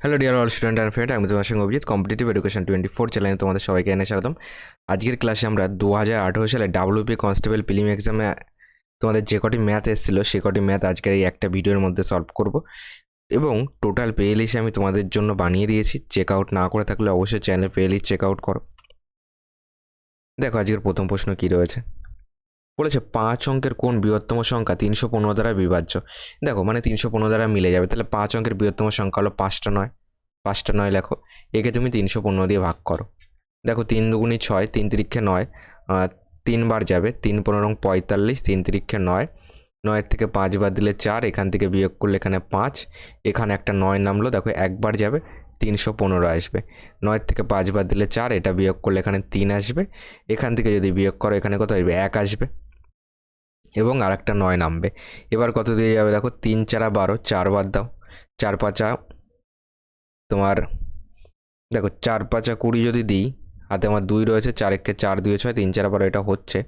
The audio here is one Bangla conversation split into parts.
Hello dear all student and friend, আমি তোমার সঙ্গে অভিজিৎ কম্পিটিটিভ এডুকেশন 24 চ্যানেলে তোমাদের সবাইকে এনে স্বাগতম। আজকের ক্লাসে আমরা 2018 সালে ডাব্লিউপি কনস্টেবল প্রিলিম এক্সামে তোমাদের যে কটি ম্যাথ এসেছিলো সে কটি ম্যাথ আজকের এই একটা ভিডিওর মধ্যে সলভ করব এবং টোটাল প্লে লিস্ট আমি তোমাদের জন্য বানিয়ে দিয়েছি। চেক আউট না করে থাকলে অবশ্যই চ্যানেলে প্লে লিস্ট চেক আউট করো। দেখো আজকের প্রথম প্রশ্ন কি রয়েছে, বলেছে 5 অঙ্কের কোন বৃহত্তম সংখ্যা 315 দ্বারা বিভাজ্য। দেখো মানে 315 দ্বারা মিলে যাবে, তাহলে 5 অঙ্কের বৃহত্তম সংখ্যা হলো 5টা নয় লেখো, একে তুমি 315 দিয়ে ভাগ করো। দেখো 3 দুগুণী 6, 3 তিরিক্ষে 9, 3 বার যাবে, 3 15 45, 3 তিরিক্ষে 9, 9 থেকে 5 বার দিলে 4, এখান থেকে বিয়োগ করলে এখানে 5, এখানে একটা 9 নামলো, দেখো একবার যাবে 315 আসবে, 9 থেকে 5 বার দিলে 4, এটা বিয়োগ করলে এখানে 3 আসবে, এখান থেকে যদি বিয়োগ করো এখানে কত আসবে 1 আসবে এবং আর একটা 9 নামবে। এবার কত দিয়ে যাবে, দেখো 3 4 12, 4 বার দাও, 4 5 তোমার দেখো 4 5 20 যদি দিই, হাতে আমার 2 রয়েছে, 4 1 4 2 6, 3 4 12, এটা হচ্ছে।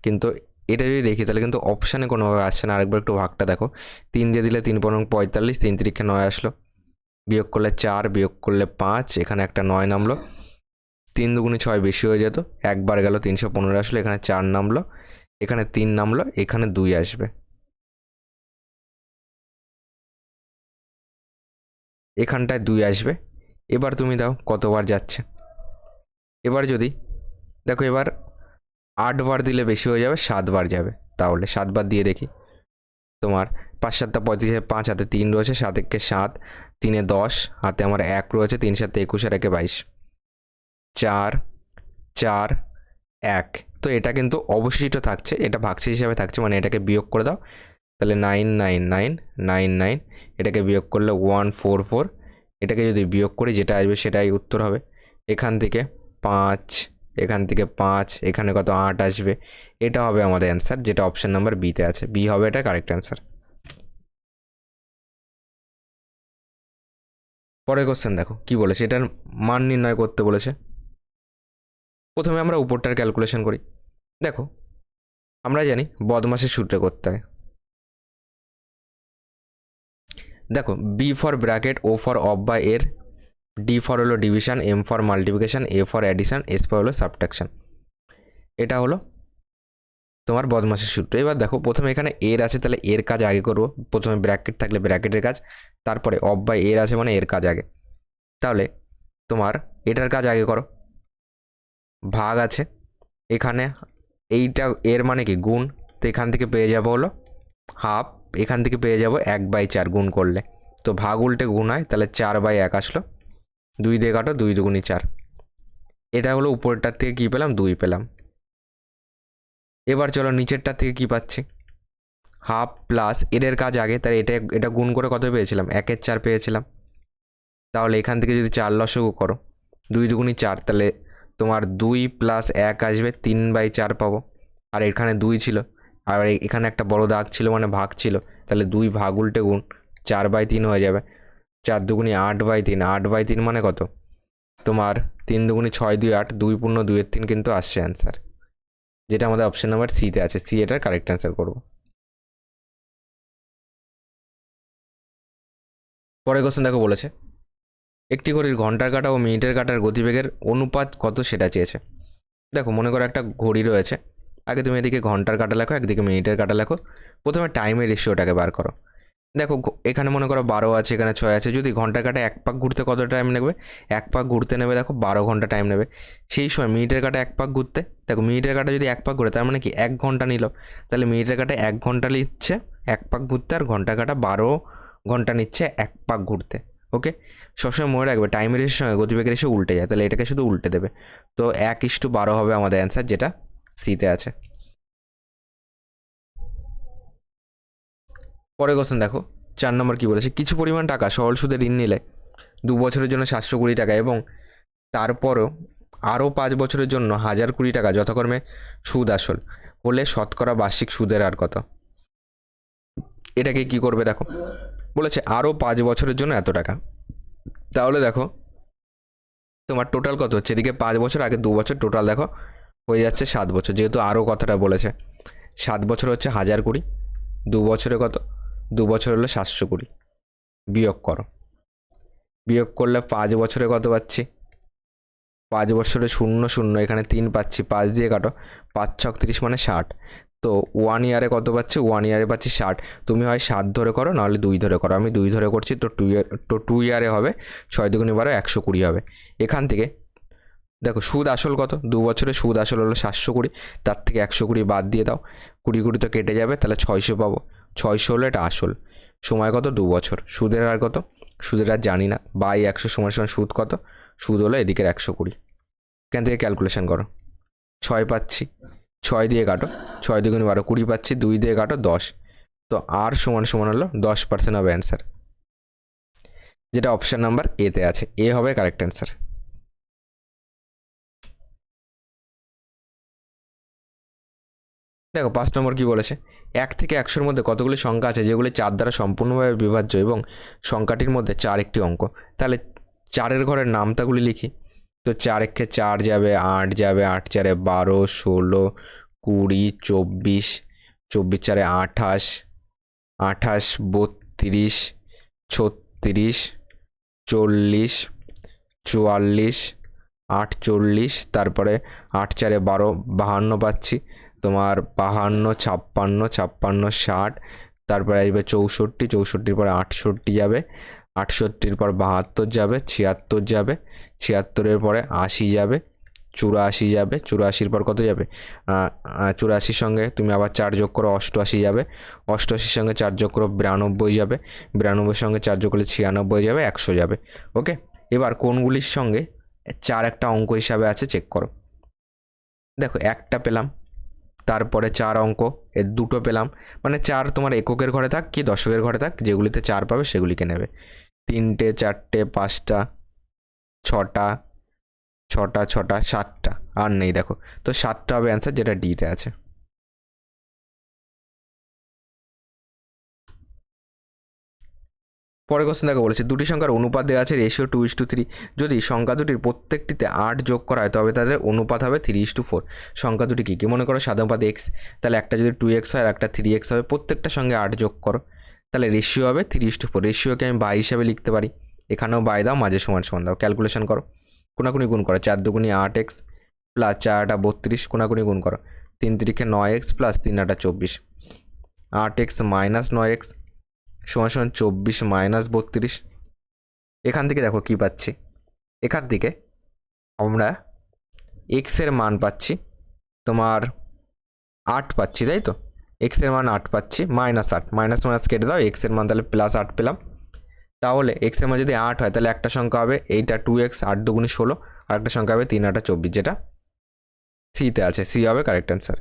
কিন্তু এটা যদি দেখি তাহলে কিন্তু অপশানে কোনোভাবে আসছে না। আরেকবার একটু ভাগটা দেখো, 3 দিয়ে দিলে 3 15 45, 3 তিরিক্ষে 9 আসলো, বিয়োগ করলে 4, বিয়োগ করলে 5, এখানে একটা 9 নামলো, 3 দুগুণে 6 বেশি হয়ে যেত, একবার গেল 315 আসলো, এখানে 4 নামলো, এখানে 3 নামলো, এখানে 2 আসবে, এখানটায় 2 আসবে। এবার তুমি দাও কতবার যাচ্ছে। এবার যদি দেখো এবার 8 বার দিলে বেশি হয়ে যাবে, 7 বার যাবে, তাহলে 7 বার দিয়ে দেখি। তোমার 5 7 35, 5 হাতে 3 রয়েছে, 7 1 7, 3 10, হাতে আমার 1 রয়েছে, 3 7 21, আর 1 22, 4 4 1। তো এটা কিন্তু অবশিষ্ট থাকছে, এটা ভাগশেষ হিসাবে থাকছে, মানে এটাকে বিয়োগ করে দাও, তাহলে 9 9 9 9 9, এটাকে বিয়োগ করলে 1 4 4, এটাকে যদি বিয়োগ করি যেটা আসবে সেটাই উত্তর হবে। এখান থেকে 5, এখান থেকে 5, এখানে কত 8 আসবে, এটা হবে আমাদের অ্যান্সার, যেটা অপশন নাম্বার বিতে আছে। বি হবে এটা কারেক্ট অ্যান্সার। পরের কোশ্চেন দেখো কি বলেছে, এটার মান নির্ণয় করতে বলেছে। প্রথমে আমরা উপরটার ক্যালকুলেশন করি। দেখো আমরা জানি বদমাশের সূত্রে করতে হয়। দেখো B for bracket, O for of বা এর, ডি ফর হলো division, M for multiplication, A for addition, S for হলো সাবট্রাকশন। এটা হলো তোমার বদমাশের সূত্র। এবার দেখো প্রথমে এখানে এর আছে, তাহলে এর কাজ আগে করবো। প্রথমে ব্র্যাকেট থাকলে ব্র্যাকেটের কাজ, তারপরে অফ বাই এর আছে মানে এর কাজ আগে। তাহলে তোমার এটার কাজ আগে করো। ভাগ আছে এখানে, এইটা এর মানে কি গুণ, তো এখান থেকে পেয়ে যাবো হলো হাফ, এখান থেকে পেয়ে যাবো 1/4 গুণ করলে, তো ভাগ উল্টে গুণ হয়, তাহলে 4/1 আসলো, 2 দিয়ে কাটো, 2 দুগুণি 4। এটা হলো উপরেরটার থেকে কি পেলাম, 2 পেলাম। এবার চলো নিচেরটার থেকে কি পাচ্ছি, হাফ প্লাস এর কাজ আগে, তাহলে এটা গুণ করে কত পেয়েছিলাম, 1/4 পেয়েছিলাম। তাহলে এখান থেকে যদি 4 লসগু করো, 2 দুগুণি 4, তাহলে তোমার 2 প্লাস 1 আসবে, 3/4 পাবো। আর এখানে 2 ছিল, আর এখানে একটা বড় দাগ ছিল মানে ভাগ ছিল, তাহলে 2 ভাগ উল্টে গুণ 4/3 হয়ে যাবে। 4 দুগুণি 8/3, 8/3 মানে কত তোমার 3 দুগুণি 6 2 8, 2 পূর্ণ 2 3 কিন্তু আসছে অ্যান্সার, যেটা আমাদের অপশন নাম্বার সিতে আছে। সি এটার কারেক্ট অ্যান্সার করবো। পরের কোশ্চেন দেখো বলেছে একটি ঘড়ির ঘন্টার কাঁটা ও মিনিটের কাঁটার গতিবেগের অনুপাত কত সেটা চেয়েছে। দেখো মনে করো একটা ঘড়ি রয়েছে, আগে তুমি এদিকে ঘন্টার কাঁটা লেখো, একদিকে মিনিটের কাঁটা লেখো। প্রথমে টাইমের রেশিওটাকে বার করো। দেখো এখানে মনে করো 12 আছে, এখানে 6 আছে, যদি ঘন্টার কাঁটা 1 পাক ঘুরতে কত টাইম নেবে, 1 পাক ঘুরতে নেবে দেখো 12 ঘন্টা টাইম নেবে। সেই সময় মিনিটের কাঁটা 1 পাক ঘুরতে, দেখো মিনিটের কাঁটা যদি 1 পাক ঘুরে তার মানে কি 1 ঘন্টা নিল, তাহলে মিনিটের কাঁটা 1 ঘন্টা নিচ্ছে 1 পাক ঘুরতে, আর ঘন্টার কাঁটা 12 ঘন্টা নিচ্ছে 1 পাক ঘুরতে। ওকে, সবসময় মনে রাখবে টাইমের রেশিওর সঙ্গে গতিবেগের রেশিও উল্টে যায়, তাহলে এটাকে শুধু উল্টে দেবে। তো 1:12 হবে আমাদের অ্যান্সার, যেটা সিতে আছে। পরে কোশ্চেন দেখো 4 নম্বর কি বলেছে, কিছু পরিমাণ টাকা সরল সুদে ঋণ নিলে 2 বছরের জন্য 720 টাকা এবং তারপরও আরও 5 বছরের জন্য 1020 টাকা যথাক্রমে সুদ আসল হলে শতকরা বার্ষিক সুদের হার কত। এটাকে কি করবে দেখো, বলেছে আরও 5 বছরের জন্য এত টাকা, তাহলে দেখো তোমার টোটাল কত হচ্ছে, এদিকে 5 বছর আগে 2 বছর, টোটাল দেখো হয়ে যাচ্ছে 7 বছর, যেহেতু আরও কথাটা বলেছে। 7 বছর হচ্ছে 1020, 2 বছরে কত, 2 বছর হলো 720, বিয়োগ করো। বিয়োগ করলে 5 বছরে কত পাচ্ছি, 5 বছরে 0 0, এখানে 3 পাচ্ছি, 5 দিয়ে কাটো, 5 ছক 30 মানে 60। তো 1 ইয়ারে কত পাচ্ছি, 1 ইয়ারে পাচ্ছি 60। তুমি হয় 7 ধরে করো, নাহলে 2 ধরে করো, আমি 2 ধরে করছি। তো 2 ইয়ারে হবে 6 দুগুণে 12, 120 হবে। এখান থেকে দেখো সুদ আসল কত, 2 বছরে সুদ আসল হলো 720, তার থেকে 120 বাদ দিয়ে দাও, 20 20 তো কেটে যাবে, তাহলে 600 পাবো। 600 হলো এটা আসল। সময় কত, 2 বছর। সুদের আর কত, সুদের আর জানি না, বাই 100 সমান সমান সুদ কত, সুদ হলো এদিকের 120। এখান থেকে ক্যালকুলেশন করো, 6 পাচ্ছি, 6 দিয়ে কাটো, 6 দুগুণে 12, 20 পাচ্ছি, 2 দিয়ে কাটো 10। তো আর সমান সমান হলো 10% হবে অ্যান্সার, যেটা অপশান নাম্বার এতে আছে। এ হবে কারেক্ট অ্যান্সার। দেখো 5 নম্বর কি বলেছে, 1 থেকে 100-র মধ্যে কতগুলি সংখ্যা আছে যেগুলি 4 দ্বারা সম্পূর্ণভাবে বিভাজ্য এবং সংখ্যাটির মধ্যে 4 একটি অঙ্ক। তাহলে 4-এর ঘরের নামতাগুলি লিখি। তো 4 একে 4 যাবে, 8 যাবে, 8 4-এ 12, 16, 20, 24, 24 4-এ 28, 28, 32, 36, 40, 44, 48, তারপরে 8 4-এ 12, 52 পাচ্ছি, তোমার 52, 56, 56, 60, তারপরে আসবে 64, 64-র পরে 68 যাবে, 68-র পর 72 যাবে, 76 যাবে, 76-এর পরে 80 যাবে, 84 যাবে, 84-র পর কত যাবে, 84-র সঙ্গে তুমি আবার 4 যোগ করো, 88 যাবে, 88-র সঙ্গে 4 যোগ করো, 92 যাবে, 92-র সঙ্গে 4 যোগ করলে 96 যাবে, 100 যাবে। ওকে, এবার কোনগুলির সঙ্গে 4 একটা অঙ্ক হিসাবে আছে চেক করো। দেখো একটা পেলাম, তারপরে 4 অঙ্ক, এর 2টো পেলাম, মানে 4 তোমার এককের ঘরে থাক কি দশকের ঘরে থাক, যেগুলিতে 4 পাবে সেগুলিকে নেবে। 3টে 4টে 5টা 6টা 6টা 6টা 7টা, আর নেই দেখো। তো 7টা হবে অ্যান্সার, যেটা ডিতে আছে। পরে কোশ্চেন দেখো বলেছে, দুটি সংখ্যার অনুপাত দেওয়া আছে রেশিও 2:3। যদি সংখ্যা দুটির প্রত্যেকটিতে 8 যোগ করা হয় তবে তাদের অনুপাত হবে 3:4। সংখ্যা দুটি কী কী, মনে করো সাধারণত এক্স, তাহলে একটা যদি 2x হয় আর একটা 3x হবে, প্রত্যেকটার সঙ্গে 8 যোগ করো, তাহলে রেশিও হবে 3:4। রেশিওকে আমি বাই হিসাবে লিখতে পারি, এখানেও বাই দাও, মাঝে সমান সমান দাও, ক্যালকুলেশন করো, কোনাকুনি গুণ করো, 4 দুগুণি 8x প্লাস 4 8 32, কোনাকুনি গুণ করো, 3 3-এ 9x plus 3 8 24, 8x minus 9x সমান সমান 24 মাইনাস 32। এখান থেকে দেখো কি পাচ্ছি, এখান থেকে আমরা এক্সের মান পাচ্ছি তোমার 8 পাচ্ছি, তাই তো, এক্সের মান 8 পাচ্ছি, মাইনাস 8, মাইনাস মাইনাস কেটে দাও, এক্সের মান তাহলে প্লাস 8 পেলাম। তাহলে এক্সের মান যদি 8 হয় তাহলে একটা সংখ্যা হবে এইটা 2x, 8 দুগুণে 16, আর একটা সংখ্যা হবে 3 8 24, যেটা সিতে আছে। সি হবে কারেক্ট অ্যান্সার।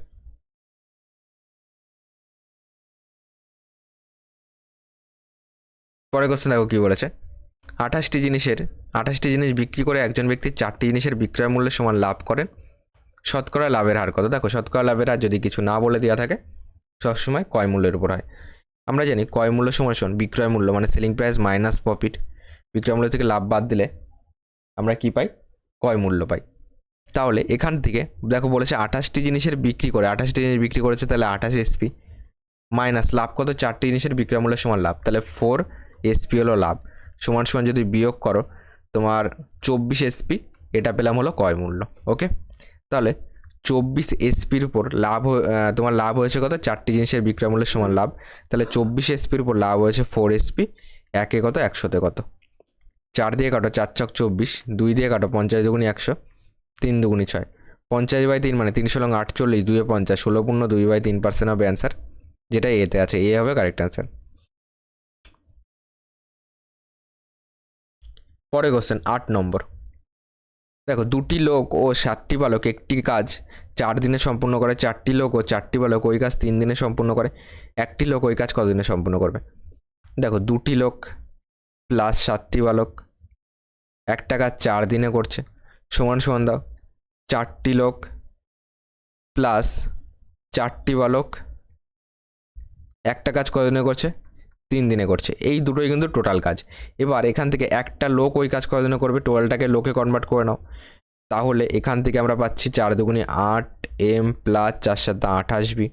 পরের কোশ্চেন দেখো কি বলেছে, 28টি জিনিস বিক্রি করে একজন ব্যক্তি 4টি জিনিসের বিক্রয় মূল্যের সমান লাভ করেন, শতকরা লাভের হার কত। দেখো শতকরা লাভের হার যদি কিছু না বলে দেওয়া থাকে সবসময় ক্রয় মূল্যের উপর হয়। আমরা জানি ক্রয় মূল্য সমান বিক্রয় মূল্য মানে সেলিং প্রাইস মাইনাস প্রফিট, বিক্রয় মূল্য থেকে লাভ বাদ দিলে আমরা কি পাই, ক্রয় মূল্য পাই। তাহলে এখান থেকে দেখো বলেছে 28টি জিনিসের বিক্রি করে, 28টি জিনিস বিক্রি করেছে, তাহলে 28 এসপি মাইনাস লাভ কত, 4টি জিনিসের বিক্রয় মূল্যের সমান লাভ, তাহলে 4 এসপি হলো লাভ, সমান সমান যদি বিয়োগ করো তোমার 24 এসপি, এটা পেলাম হলো ক্রয় মূল্য। ওকে, তাহলে 24 এসপির উপর লাভ তোমার লাভ হয়েছে কত, 4টি জিনিসের বিক্রয় মূল্যের সমান লাভ, তাহলে 24 এসপির উপর লাভ হয়েছে 4 এসপি, একে কত 100-তে কত, 4 দিয়ে কাটো, 4 ছক 24, 2 দিয়ে কাটো, 50 দুগুণি 100, 3 দুগুণি 6, 50/3 মানে 3 × 48, 2 50, 16 পূর্ণ 2/3% হবে অ্যান্সার, যেটা এতে আছে। এ হবে কারেক্ট অ্যান্সার। পরে কোশ্চেন 8 নম্বর, দেখো 2টি লোক ও 7টি বালক একটি কাজ 4 দিনে সম্পূর্ণ করে, 4টি লোক ও 4টি বালক ওই কাজ 3 দিনে সম্পূর্ণ করে, একটি লোক ওই কাজ কত দিনে সম্পূর্ণ করবে। দেখো 2টি লোক প্লাস 7টি বালক একটা কাজ 4 দিনে করছে, সমান সমান দাও 4টি লোক প্লাস 4টি বালক একটা কাজ কত দিনে করছে, 3 দিনে করছে, এই দুটোই কিন্তু টোটাল কাজ। এবার এখান থেকে একটা লোক ওই কাজ কত দিনে করবে, টোটালটাকে লোকে কনভার্ট করে নাও, তাহলে এখান থেকে আমরা পাচ্ছি 4 দুগুণি 8 এম প্লাস 4 7 28 বি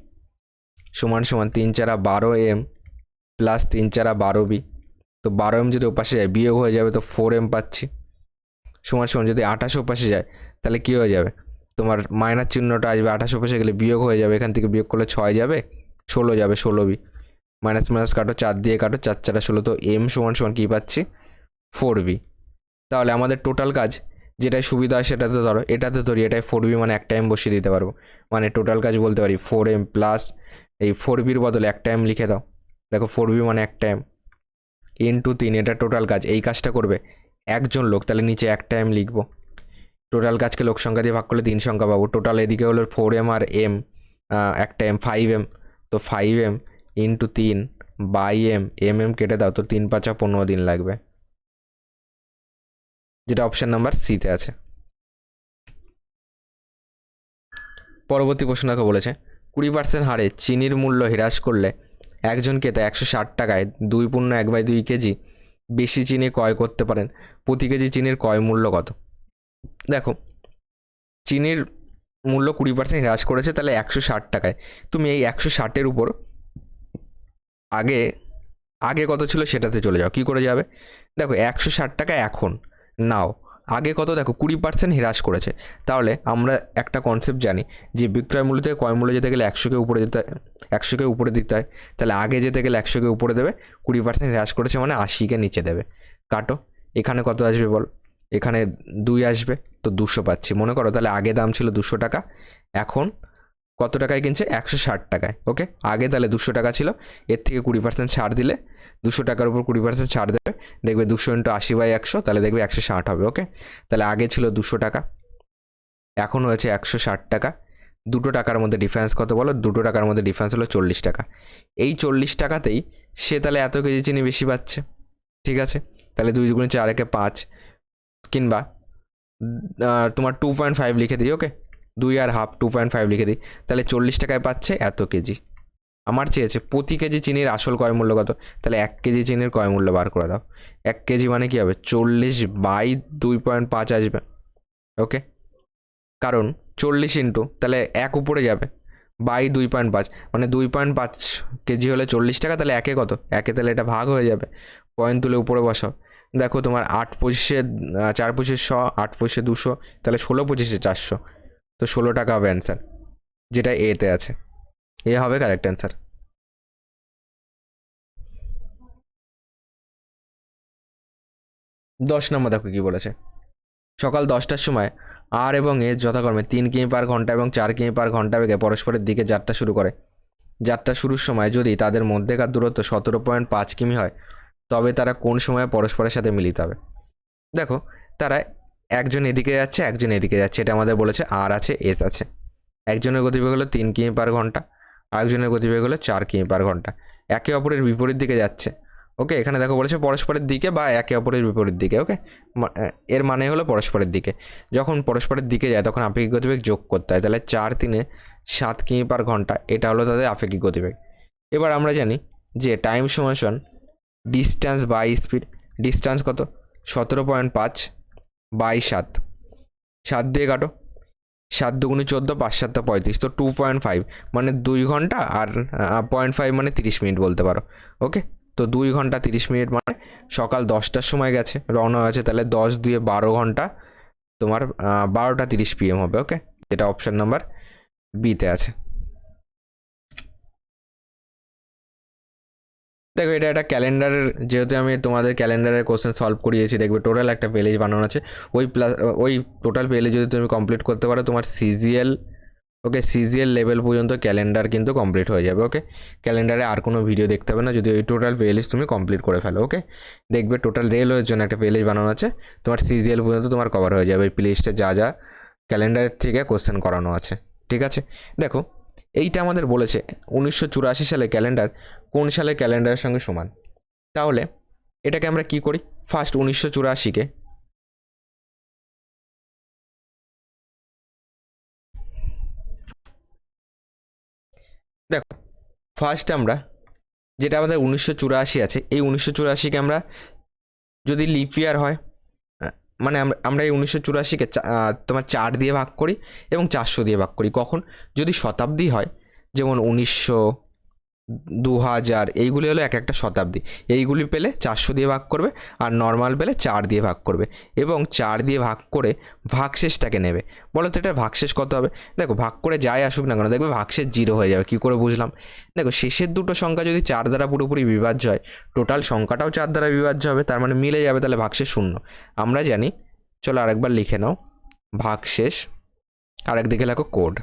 সমান সমান 3 4 12 এম প্লাস 3 4 12 বি তো 12m যদি ওপাশে যায় বিয়োগ হয়ে যাবে, তো 4m পাচ্ছি। সমান সমান যদি 28 ওপাশে যায় তাহলে কী হয়ে যাবে, তোমার মাইনাস চিহ্নটা আসবে, 28 ওপাশে গেলে বিয়োগ হয়ে যাবে, এখান থেকে বিয়োগ করলে 6 যাবে, 16 যাবে, 16b। মাইনাস মাইনাস কাটো, 4 দিয়ে কাটো, 4 4 16, তো m সমান সমান কী পাচ্ছি, 4b। তাহলে আমাদের টোটাল কাজ যেটাই সুবিধা হয় সেটাতে ধরো, এটাতে ধরি এটাই 4b, মানে একটা m বসিয়ে দিতে পারবো, মানে টোটাল কাজ বলতে পারি 4m প্লাস এই 4bর বদলে একটা m লিখে দাও। দেখো 4b মানে একটা m ইন্টু 3, এটা টোটাল কাজ। এই কাজটা করবে একজন লোক, তাহলে নিচে একটা m লিখবো। টোটাল কাজকে লোক সংখ্যা দিয়ে ভাগ করলে 3 সংখ্যা পাবো। টোটাল এদিকে হলো 4m আর m, একটা m 5m, তো 5m ইন্টু 3 বাই m কেটে দাও, তো 3 5 15 দিন লাগবে, যেটা অপশান নাম্বার সিতে আছে। পরবর্তী প্রশ্ন দেখো বলেছে 20% হারে চিনির মূল্য হ্রাস করলে একজন ক্রেতা 160 টাকায় 2.1/2 কেজি বেশি চিনি ক্রয় করতে পারেন। প্রতি কেজি চিনির ক্রয় মূল্য কত? দেখো চিনির মূল্য 20% হ্রাস করেছে, তাহলে 160 টাকায় তুমি এই 160-এর উপর আগে আগে কত ছিল সেটাতে চলে যাও। কি করে যাবে? দেখো 160 টাকা এখন নাও, আগে কত দেখো 20% হ্রাস করেছে। তাহলে আমরা একটা কনসেপ্ট জানি যে বিক্রয় মূল্য থেকে ক্রয় মূল্য যেতে গেলে 100কে উপরে দিতে হয়, 100কে উপরে দিতে হয়। তাহলে আগে যেতে গেলে 100কে উপরে দেবে, 20% হ্রাস করেছে মানে 80কে নিচে দেবে। কাটো, এখানে কত আসবে বল, এখানে 2 আসবে, তো 200 পাচ্ছি। মনে করো তাহলে আগে দাম ছিল 200 টাকা, এখন কত টাকায় কিনছে, 160 টাকায়। ওকে, আগে তাহলে 200 টাকা ছিল, এর থেকে 20% ছাড় দিলে 200 টাকার উপর 20% ছাড় দেবে, দেখবে 200 ইন্টু 80/100, তাহলে দেখবে 160 হবে। ওকে, তাহলে আগে ছিল 200 টাকা, এখন হয়েছে 160 টাকা। 2 টাকার মধ্যে ডিফারেন্স কত বলো? 2 টাকার মধ্যে ডিফারেন্স হলো 40 টাকা। এই 40 টাকাতেই সে তাহলে এত কেজি চিনি বেশি পাচ্ছে। ঠিক আছে, তাহলে 2 × 4 = 5, কিংবা তোমার 2.5 লিখে দিই। ওকে, 2 আর হাফ 2.5 লিখে দিই, তাহলে 40 টাকায় পাচ্ছে এত কেজি। আমার চেয়েছে প্রতি কেজি চিনির আসল ক্রয় মূল্য কত, তাহলে 1 কেজি চিনির ক্রয় মূল্য বার করে দাও। 1 কেজি মানে কি হবে, 40/2.5 আসবে। ওকে, কারণ 40 ইন্টু তাহলে 1 উপরে যাবে, বাই 2.5 মানে 2.5 কেজি হলে 40 টাকা, তাহলে একে কত, একে তাহলে এটা ভাগ হয়ে যাবে, পয়েন্ট তুলে উপরে বসাও। দেখো তোমার 8 পঁচিশে 4 পঁচিশে 100, 8 পঁচিশে 200, তাহলে 16 পঁচিশে 400, তো 16 টাকা হবে অ্যান্সার, যেটা এতে আছে। এ হবে কারেক্ট অ্যান্সার। 10 নম্বর দেখো কি বলেছে, সকাল 10টার সময় আর এবং এ যথাক্রমে 3 কিমি/ঘন্টা এবং 4 কিমি/ঘন্টা বেগে পরস্পরের দিকে যাত্রা শুরু করে। যাত্রা শুরুর সময় যদি তাদের মধ্যেকার দূরত্ব 17.5 কিমি হয়, তবে তারা কোন সময়ে পরস্পরের সাথে মিলিত হবে? দেখো তারা একজন এদিকে যাচ্ছে, একজন এদিকে যাচ্ছে, এটা আমাদের বলেছে আর আছে এস আছে। একজনের গতিবেগ হলো 3 কিমি/ঘন্টা, আরেকজনের গতিবেগ হলো 4 কিমি/ঘন্টা, একে অপরের বিপরীত দিকে যাচ্ছে। ওকে, এখানে দেখো বলেছে পরস্পরের দিকে বা একে অপরের বিপরীত দিকে। ওকে, এর মানে হলো পরস্পরের দিকে। যখন পরস্পরের দিকে যায় তখন আপেক্ষিক গতিবেগ যোগ করতে হয়, তাহলে 4 3 7 কিমি/ঘন্টা, এটা হলো তাদের আপেক্ষিক গতিবেগ। এবার আমরা জানি যে টাইম সমান ডিস্ট্যান্স বাই স্পিড। ডিস্ট্যান্স কত, 17.5/7, 7 দিয়ে কাটো, 7 দুগুণে 14, 5 7 35, তো 2.5 মানে 2 ঘন্টা, আর 0.5 মানে 30 মিনিট বলতে পারো। ওকে, তো 2 ঘন্টা 30 মিনিট মানে সকাল 10টার সময় গেছে, রওনা হয়েছে, তাহলে 10 দিয়ে 12 ঘন্টা, তোমার 12টা 30 PM হবে। ওকে, এটা অপশান নাম্বার বিতে আছে। দেখো এটা একটা ক্যালেন্ডারের, যেহেতু আমি তোমাদের ক্যালেন্ডারের কোশ্চেন সলভ করিয়েছি, দেখবে টোটাল একটা পেজ বানানো আছে, ওই টোটাল পেজে যদি তুমি কমপ্লিট করতে পারো তোমার সিজিএল, ওকে, সিজিএল লেভেল পর্যন্ত ক্যালেন্ডার কিন্তু কমপ্লিট হয়ে যাবে। ওকে, ক্যালেন্ডারে আর কোনো ভিডিও দেখতে হবে না যদি ওই টোটাল প্লেলিস্ট তুমি কমপ্লিট করে ফেলো। ওকে, দেখবে টোটাল রেলওয়ের জন্য একটা প্লেলিস্ট বানানো আছে, তোমার সিজিএল পর্যন্ত তোমার কভার হয়ে যাবে ওই প্লেলিস্টে যা যা ক্যালেন্ডারের থেকে কোশ্চেন করানো আছে। ঠিক আছে, দেখো এইটা আমাদের বলেছে 1984 সালে ক্যালেন্ডার কোন সালে ক্যালেন্ডারের সঙ্গে সমান। তাহলে এটাকে আমরা কি করি, ফার্স্ট 1984-কে দেখো, ফার্স্ট আমরা যেটা আমাদের 1984 আছে, এই 1984-কে আমরা যদি লিপ ইয়ার হয়, মানে আমরা এই 1984-কে তোমার 4 দিয়ে ভাগ করি এবং 400 দিয়ে ভাগ করি। কখন, যদি শতাব্দী হয়, যেমন 1900, 2000, এইগুলি হলো এক একটা শতাব্দী। এইগুলি পেলে 400 দিয়ে ভাগ করবে, আর নর্মাল পেলে 4 দিয়ে ভাগ করবে, এবং 4 দিয়ে ভাগ করে ভাগশেষটাকে নেবে। বলো তো এটা ভাগশেষ কত হবে? দেখো ভাগ করে যাই আসুক না কেন দেখবে ভাগশেষ 0 হয়ে যাবে। কী করে বুঝলাম? দেখো শেষের দুটো সংখ্যা যদি 4 দ্বারা পুরোপুরি বিভাজ্য হয়, টোটাল সংখ্যাটাও 4 দ্বারা বিভাজ্য হবে, তার মানে মিলে যাবে, তাহলে ভাগশেষ 0। আমরা জানি, চলো আরেকবার লিখে নাও, ভাগশেষ, আরেকদিকে লেখো কোড।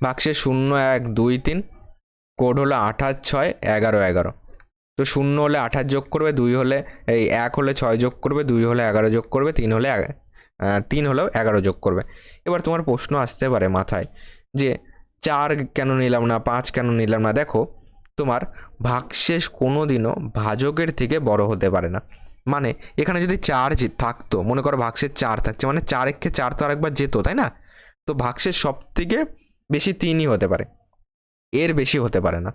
ভাগশেষ 0, 1, 2, 3, কোড হলো 28, 6, 11, 11। তো 0 হলে 28 যোগ করবে, 2 হলে 1 হলে 6 যোগ করবে, 2 হলে 11 যোগ করবে, 3 হলে 3 হলেও 11 যোগ করবে। এবার তোমার প্রশ্ন আসতে পারে মাথায় যে 4 কেন নিলাম না, 5 কেন নিলাম না? দেখো তোমার ভাগশেষ কোনো দিনও ভাজকের থেকে বড় হতে পারে না। মানে এখানে যদি 4 থাকতো, মনে করো ভাগশেষ 4 থাকছে, মানে 4 একে 4 তো আরেকবার যেত, তাই না? তো ভাগশেষ সব থেকে বেশি 3ই হতে পারে, এর বেশি হতে পারে না।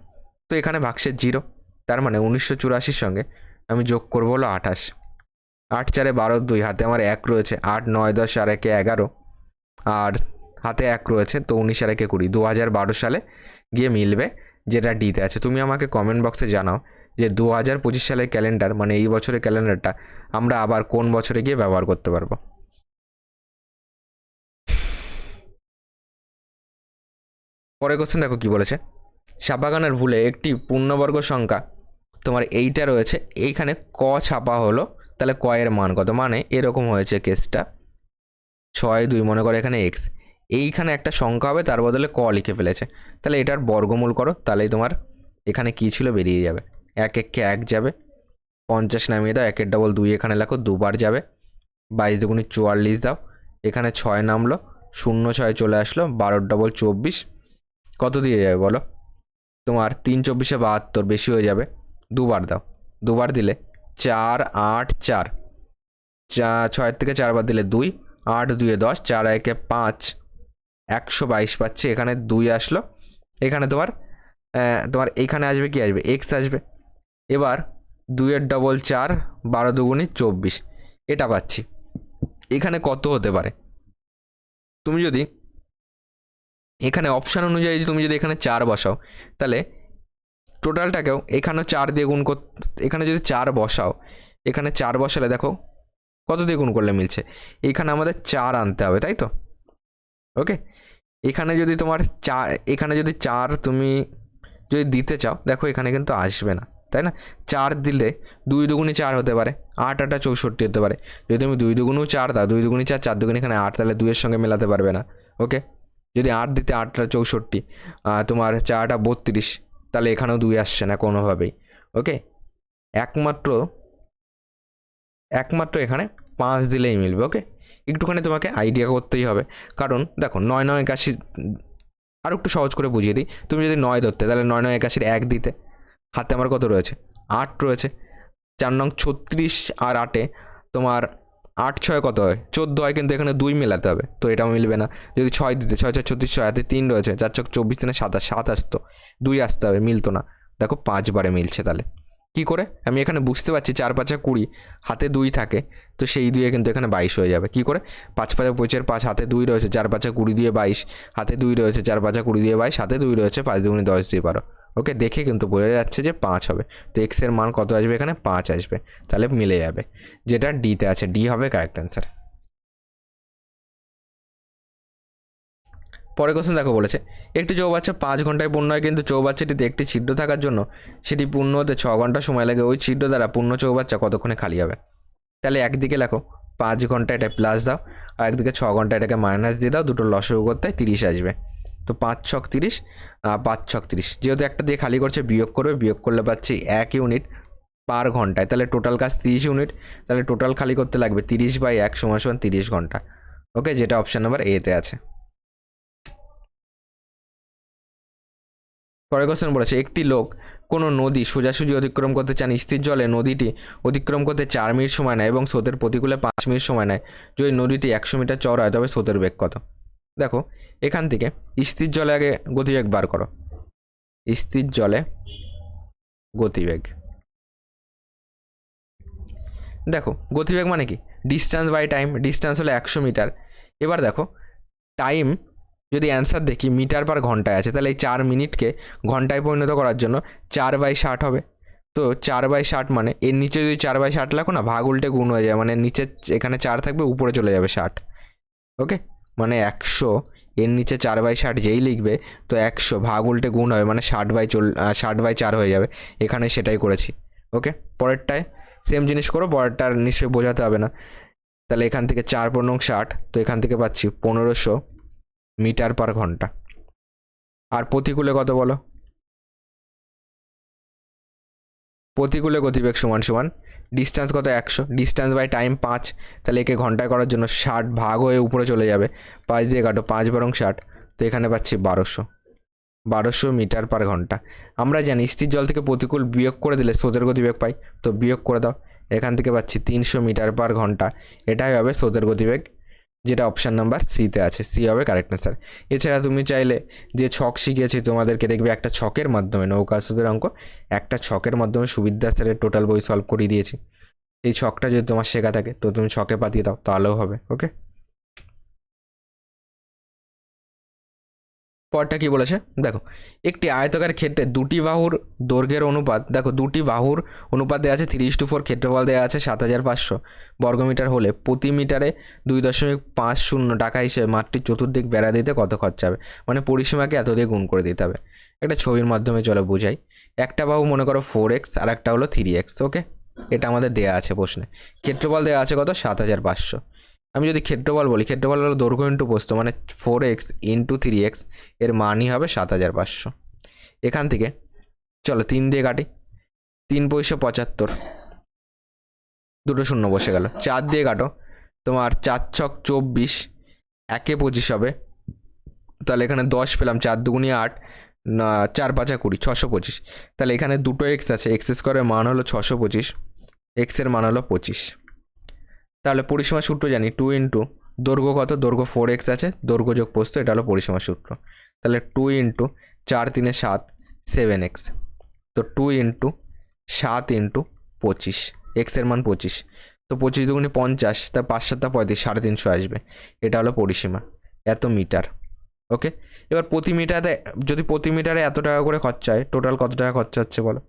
তো এখানে ভাগশেষ 0, তার মানে 1984 সঙ্গে আমি যোগ করবো হলো 28। 8 4 12 2, হাতে আমার 1 রয়েছে, 8 9 10 আর 1 11, আর হাতে 1 রয়েছে, তো 19 আর 1 20, 2012 সালে গিয়ে মিলবে, যেটা ডিতে আছে। তুমি আমাকে কমেন্ট বক্সে জানাও যে 2025 সালের ক্যালেন্ডার, মানে এই বছরের ক্যালেন্ডারটা আমরা আবার কোন বছরে গিয়ে ব্যবহার করতে পারবো। পরের কোশ্চেন দেখো কি বলেছে, ছাপাখানার ভুলে একটি পূর্ণবর্গ সংখ্যা তোমার এইটা রয়েছে, এইখানে ক ছাপা হলো, তাহলে ক এর মান কত? মানে এরকম হয়েছে কেসটা, 6 2, মনে করো এখানে এক্স, এইখানে একটা সংখ্যা হবে, তার বদলে ক লিখে ফেলেছে, তাহলে এটার বর্গমূল করো, তাহলেই তোমার এখানে কী ছিল বেরিয়ে যাবে। 1 1 1 যাবে, 50 নামিয়ে দাও, 1 ডবল 2 এখানে লেখো, দুবার যাবে, 22 দুগুণে 44 দাও, এখানে 6 নামলো, 0 6 চলে আসলো, 12 ডবল 24, কত দিয়ে যাবে বলো? তোমার 3 24 72, বেশি হয়ে যাবে, দুবার দাও, দুবার দিলে 4 8 4, 6 থেকে 4 বার দিলে 2, 8 2 10, 4 1 5, 122 পাচ্ছে, এখানে 2 আসলো, এখানে তোমার তোমার এখানে আসবে কি আসবে? এক্স আসবে। এবার 2 এর ডবল 4, 12 দুগুণি 24, এটা পাচ্ছি। এখানে কত হতে পারে? তুমি যদি এখানে অপশান অনুযায়ী তুমি যদি এখানে 4 বসাও, তাহলে টোটালটাকেও এখানেও 4 দিয়ে গুণ এখানে যদি 4 বসাও, এখানে 4 বসালে দেখো কত দিয়ে গুণ করলে মিলছে, এখানে আমাদের 4 আনতে হবে, তাই তো? ওকে, এখানে যদি তোমার 4, এখানে যদি 4 তুমি যদি দিতে চাও, দেখো এখানে কিন্তু আসবে না, তাই না? 4 দিলে 2 দুগুণি 4 হতে পারে, 8 8 64 হতে পারে। যদি তুমি 2 দুগুণেও 4 দাও, 2 দুগুণি 4, 4 দুগুণি এখানে 8, তাহলে 2 এর সঙ্গে মেলাতে পারবে না। ওকে, যদি 8 দিতে, 8 64, তোমার 4 32, তাহলে এখানেও 2 আসছে না কোনোভাবেই। ওকে, একমাত্র এখানে 5 দিলেই মিলবে। ওকে, একটুখানি তোমাকে আইডিয়া করতেই হবে, কারণ দেখো 9 9 81, আর একটু সহজ করে বুঝিয়ে দিই, তুমি যদি 9 ধরতে, তাহলে 9 9 81 1 দিতে, হাতে আমার কত রয়েছে? 8 রয়েছে, 4 নং 36, আর 8-এ তোমার 8 6 কত হয়? 14 হয়, কিন্তু এখানে 2 মেলাতে হবে, তো এটাও মিলবে না। যদি 6 দিতে, 6 6 36, 6 হাতে 3 রয়েছে, 4 6 24, 3 27, 7 আসতো, 2 আসতে হবে, মিলতো না। দেখো 5 বারে মিলছে, তাহলে কী করে? আমি এখানে বুঝতে পারছি 4 5 20, হাতে 2 থাকে, তো সেই 2 কিন্তু এখানে 22 হয়ে যাবে। কী করে? 5 5 25, 5 হাতে 2 রয়েছে, 4 5 20 দিয়ে 22, হাতে 2 রয়েছে, 4 5 20 দিয়ে 22, হাতে 2 রয়েছে, 5 দুগুণে 10 দিয়ে 12। ওকে, দেখে কিন্তু বোঝা যাচ্ছে যে 5 হবে, তো এক্সের মান কত আসবে? এখানে 5 আসবে, তাহলে মিলে যাবে, যেটা ডিতে আছে। ডি হবে কারেক্ট অ্যান্সার। পরে কোশ্চেন দেখো বলেছে, একটি চৌবাচ্চা 5 ঘন্টায় পূর্ণ হয়, কিন্তু চৌবাচ্চাটিতে একটি ছিদ্র থাকার জন্য সেটি পূর্ণ হতে 6 ঘন্টা সময় লাগে। ওই ছিদ্র দ্বারা পূর্ণ চৌবাচ্চা কতক্ষণে খালি হবে? তাহলে একদিকে লেখো 5 ঘন্টা, এটা প্লাস দাও, আর একদিকে 6 ঘন্টা, এটাকে মাইনাস দিয়ে দাও, দুটো লসাগু করতে 30 আসবে। তো 5 6 30, 5 6 30, যেহেতু একটা দিয়ে খালি করছে, বিয়োগ করবে, বিয়োগ করলে পাচ্ছি 1 ইউনিট পার ঘন্টায়, তাহলে টোটাল কাজ 30 ইউনিট, তাহলে টোটাল খালি করতে লাগবে 30/1 = 30 ঘন্টা। ওকে, যেটা অপশান নাম্বার এতে আছে। পরের কোশ্চেন বলেছে, একটি লোক কোনো নদী সোজাসুজি অতিক্রম করতে চান, স্থির জলে নদীটি অতিক্রম করতে 4 মিনিট সময় নেয় এবং স্রোতের প্রতিকূলে 5 মিনিট সময় নেয়। যদি নদীটি 100 মিটার চওড়া হয়, তবে স্রোতের বেগ কত? দেখো এখান থেকে স্থির জলে আগে গতিবেগ বার করো, স্থির জলে গতিবেগ। দেখো গতিবেগ মানে কি? ডিস্টেন্স বাই টাইম, ডিস্টেন্স হলো 100 মিটার। এবার দেখো টাইম যদি অ্যান্সার দেখি মিটার পার ঘন্টায় আছে, তাহলে এই 4 মিনিটকে ঘন্টায় পরিণত করার জন্য 4/60 হবে। তো 4/60 মানে এর নিচে যদি 4/60 লেখো না, ভাগ উল্টে গুণ হয়ে যায়, মানে নিচে এখানে 4 থাকবে, উপরে চলে যাবে 60। ওকে, মানে 100 এর নিচে 4/60 যেই লিখবে, তো 100 ভাগ উল্টে গুণ হবে, মানে 60/4 হয়ে যাবে। এখানে সেটাই করেছি। ওকে, পরেরটায় সেম জিনিস করো, পরেরটার নিশ্চয়ই বোঝাতে হবে না। তাহলে এখান থেকে 4×60, তো এখান থেকে পাচ্ছি 1500 মিটার পার ঘন্টা। আর প্রতিকূলে কত বলো? প্রতিকূলে গতিবেগ সমান সমান ডিস্টেন্স কত? 100, ডিস্টেন্স বাই টাইম 5, তাহলে একে ঘন্টায় করার জন্য 60 ভাগ হয়ে উপরে চলে যাবে, 5 দিয়ে কাটো, 5×60, তো এখানে পাচ্ছি 1200 মিটার পার ঘন্টা। আমরা জানি স্থির জল থেকে প্রতিকূল বিয়োগ করে দিলে স্রোতের গতিবেগ পাই, তো বিয়োগ করে দাও, এখান থেকে পাচ্ছি 300 মিটার পার ঘন্টা। এটাই হবে স্রোতের গতিবেগ, যেটা অপশান নাম্বার সিতে আছে। সি হবে কারেক্ট অ্যান্সার। এছাড়া তুমি চাইলে যে ছক শিখিয়েছি তোমাদেরকে, দেখবে একটা ছকের মাধ্যমে নৌকা স্রোতের অঙ্ক, একটা ছকের মাধ্যমে সুবিদ্যা স্যারের টোটাল বই সলভ করিয়ে দিয়েছি। এই ছকটা যদি তোমার শেখা থাকে, তো তুমি ছকে পাতিয়ে দাও, তাহলেও হবে। ওকে, পরটা কি বলেছে দেখো, একটি আয়তাকার ক্ষেত্রে দুটি বাহুর দৈর্ঘ্যের অনুপাত, দেখো দুটি বাহুর অনুপাত দেওয়া আছে 3:4, ক্ষেত্রফল দেওয়া আছে 7500 বর্গমিটার হলে প্রতি মিটারে 2.50 টাকা হিসেবে মাঠটির চতুর্দিক বেড়া দিতে কত খরচা হবে? মানে পরিসীমাকে এত দিয়ে গুণ করে দিতে হবে। একটা ছবির মাধ্যমে চলো বোঝাই। একটা বাহু মনে করো 4x, আর একটা হলো 3x। ওকে, এটা আমাদের দেওয়া আছে প্রশ্নে। ক্ষেত্রফল দেওয়া আছে কত? 7500। আমি যদি ক্ষেত্রফল বলি, ক্ষেত্রফল হলো দৈর্ঘ্য ইন্টু প্রস্থ, মানে 4x ইন্টু 3x, এর মানই হবে 7500। এখান থেকে চলো 3 দিয়ে কাটি, 3 পয়সা 75, দুটো শূন্য বসে গেল। 4 দিয়ে কাটো, তোমার 4 ছক 24, 1 25 হবে, তাহলে এখানে 10 পেলাম, 4 দুগুণি 8, 4 5 20, 625। তাহলে এখানে দুটো এক্স আছে, এক্স স্কোয়ারের মান হলো 625, এক্সের মান হলো 25। তাহলে পরিসীমা সূত্র জানি 2 ইন্টু দৈর্ঘ্য কত? দৈর্ঘ্য 4x আছে, দৈর্ঘ্য যোগ প্রস্থ, এটা হলো পরিসীমা সূত্র। তাহলে 2 ইন্টু 4 3 7, 7x, তো 2 ইন্টু 7 ইন্টু 25, এক্সের মান 25, তো 25 দুগুণে 50, তা 5 7 35, 350 আসবে। এটা হলো পরিসীমা, এত মিটার। ওকে, এবার প্রতি মিটারে, যদি প্রতি মিটারে এত টাকা করে খরচা হয়, টোটাল কত টাকা খরচা হচ্ছে বলো?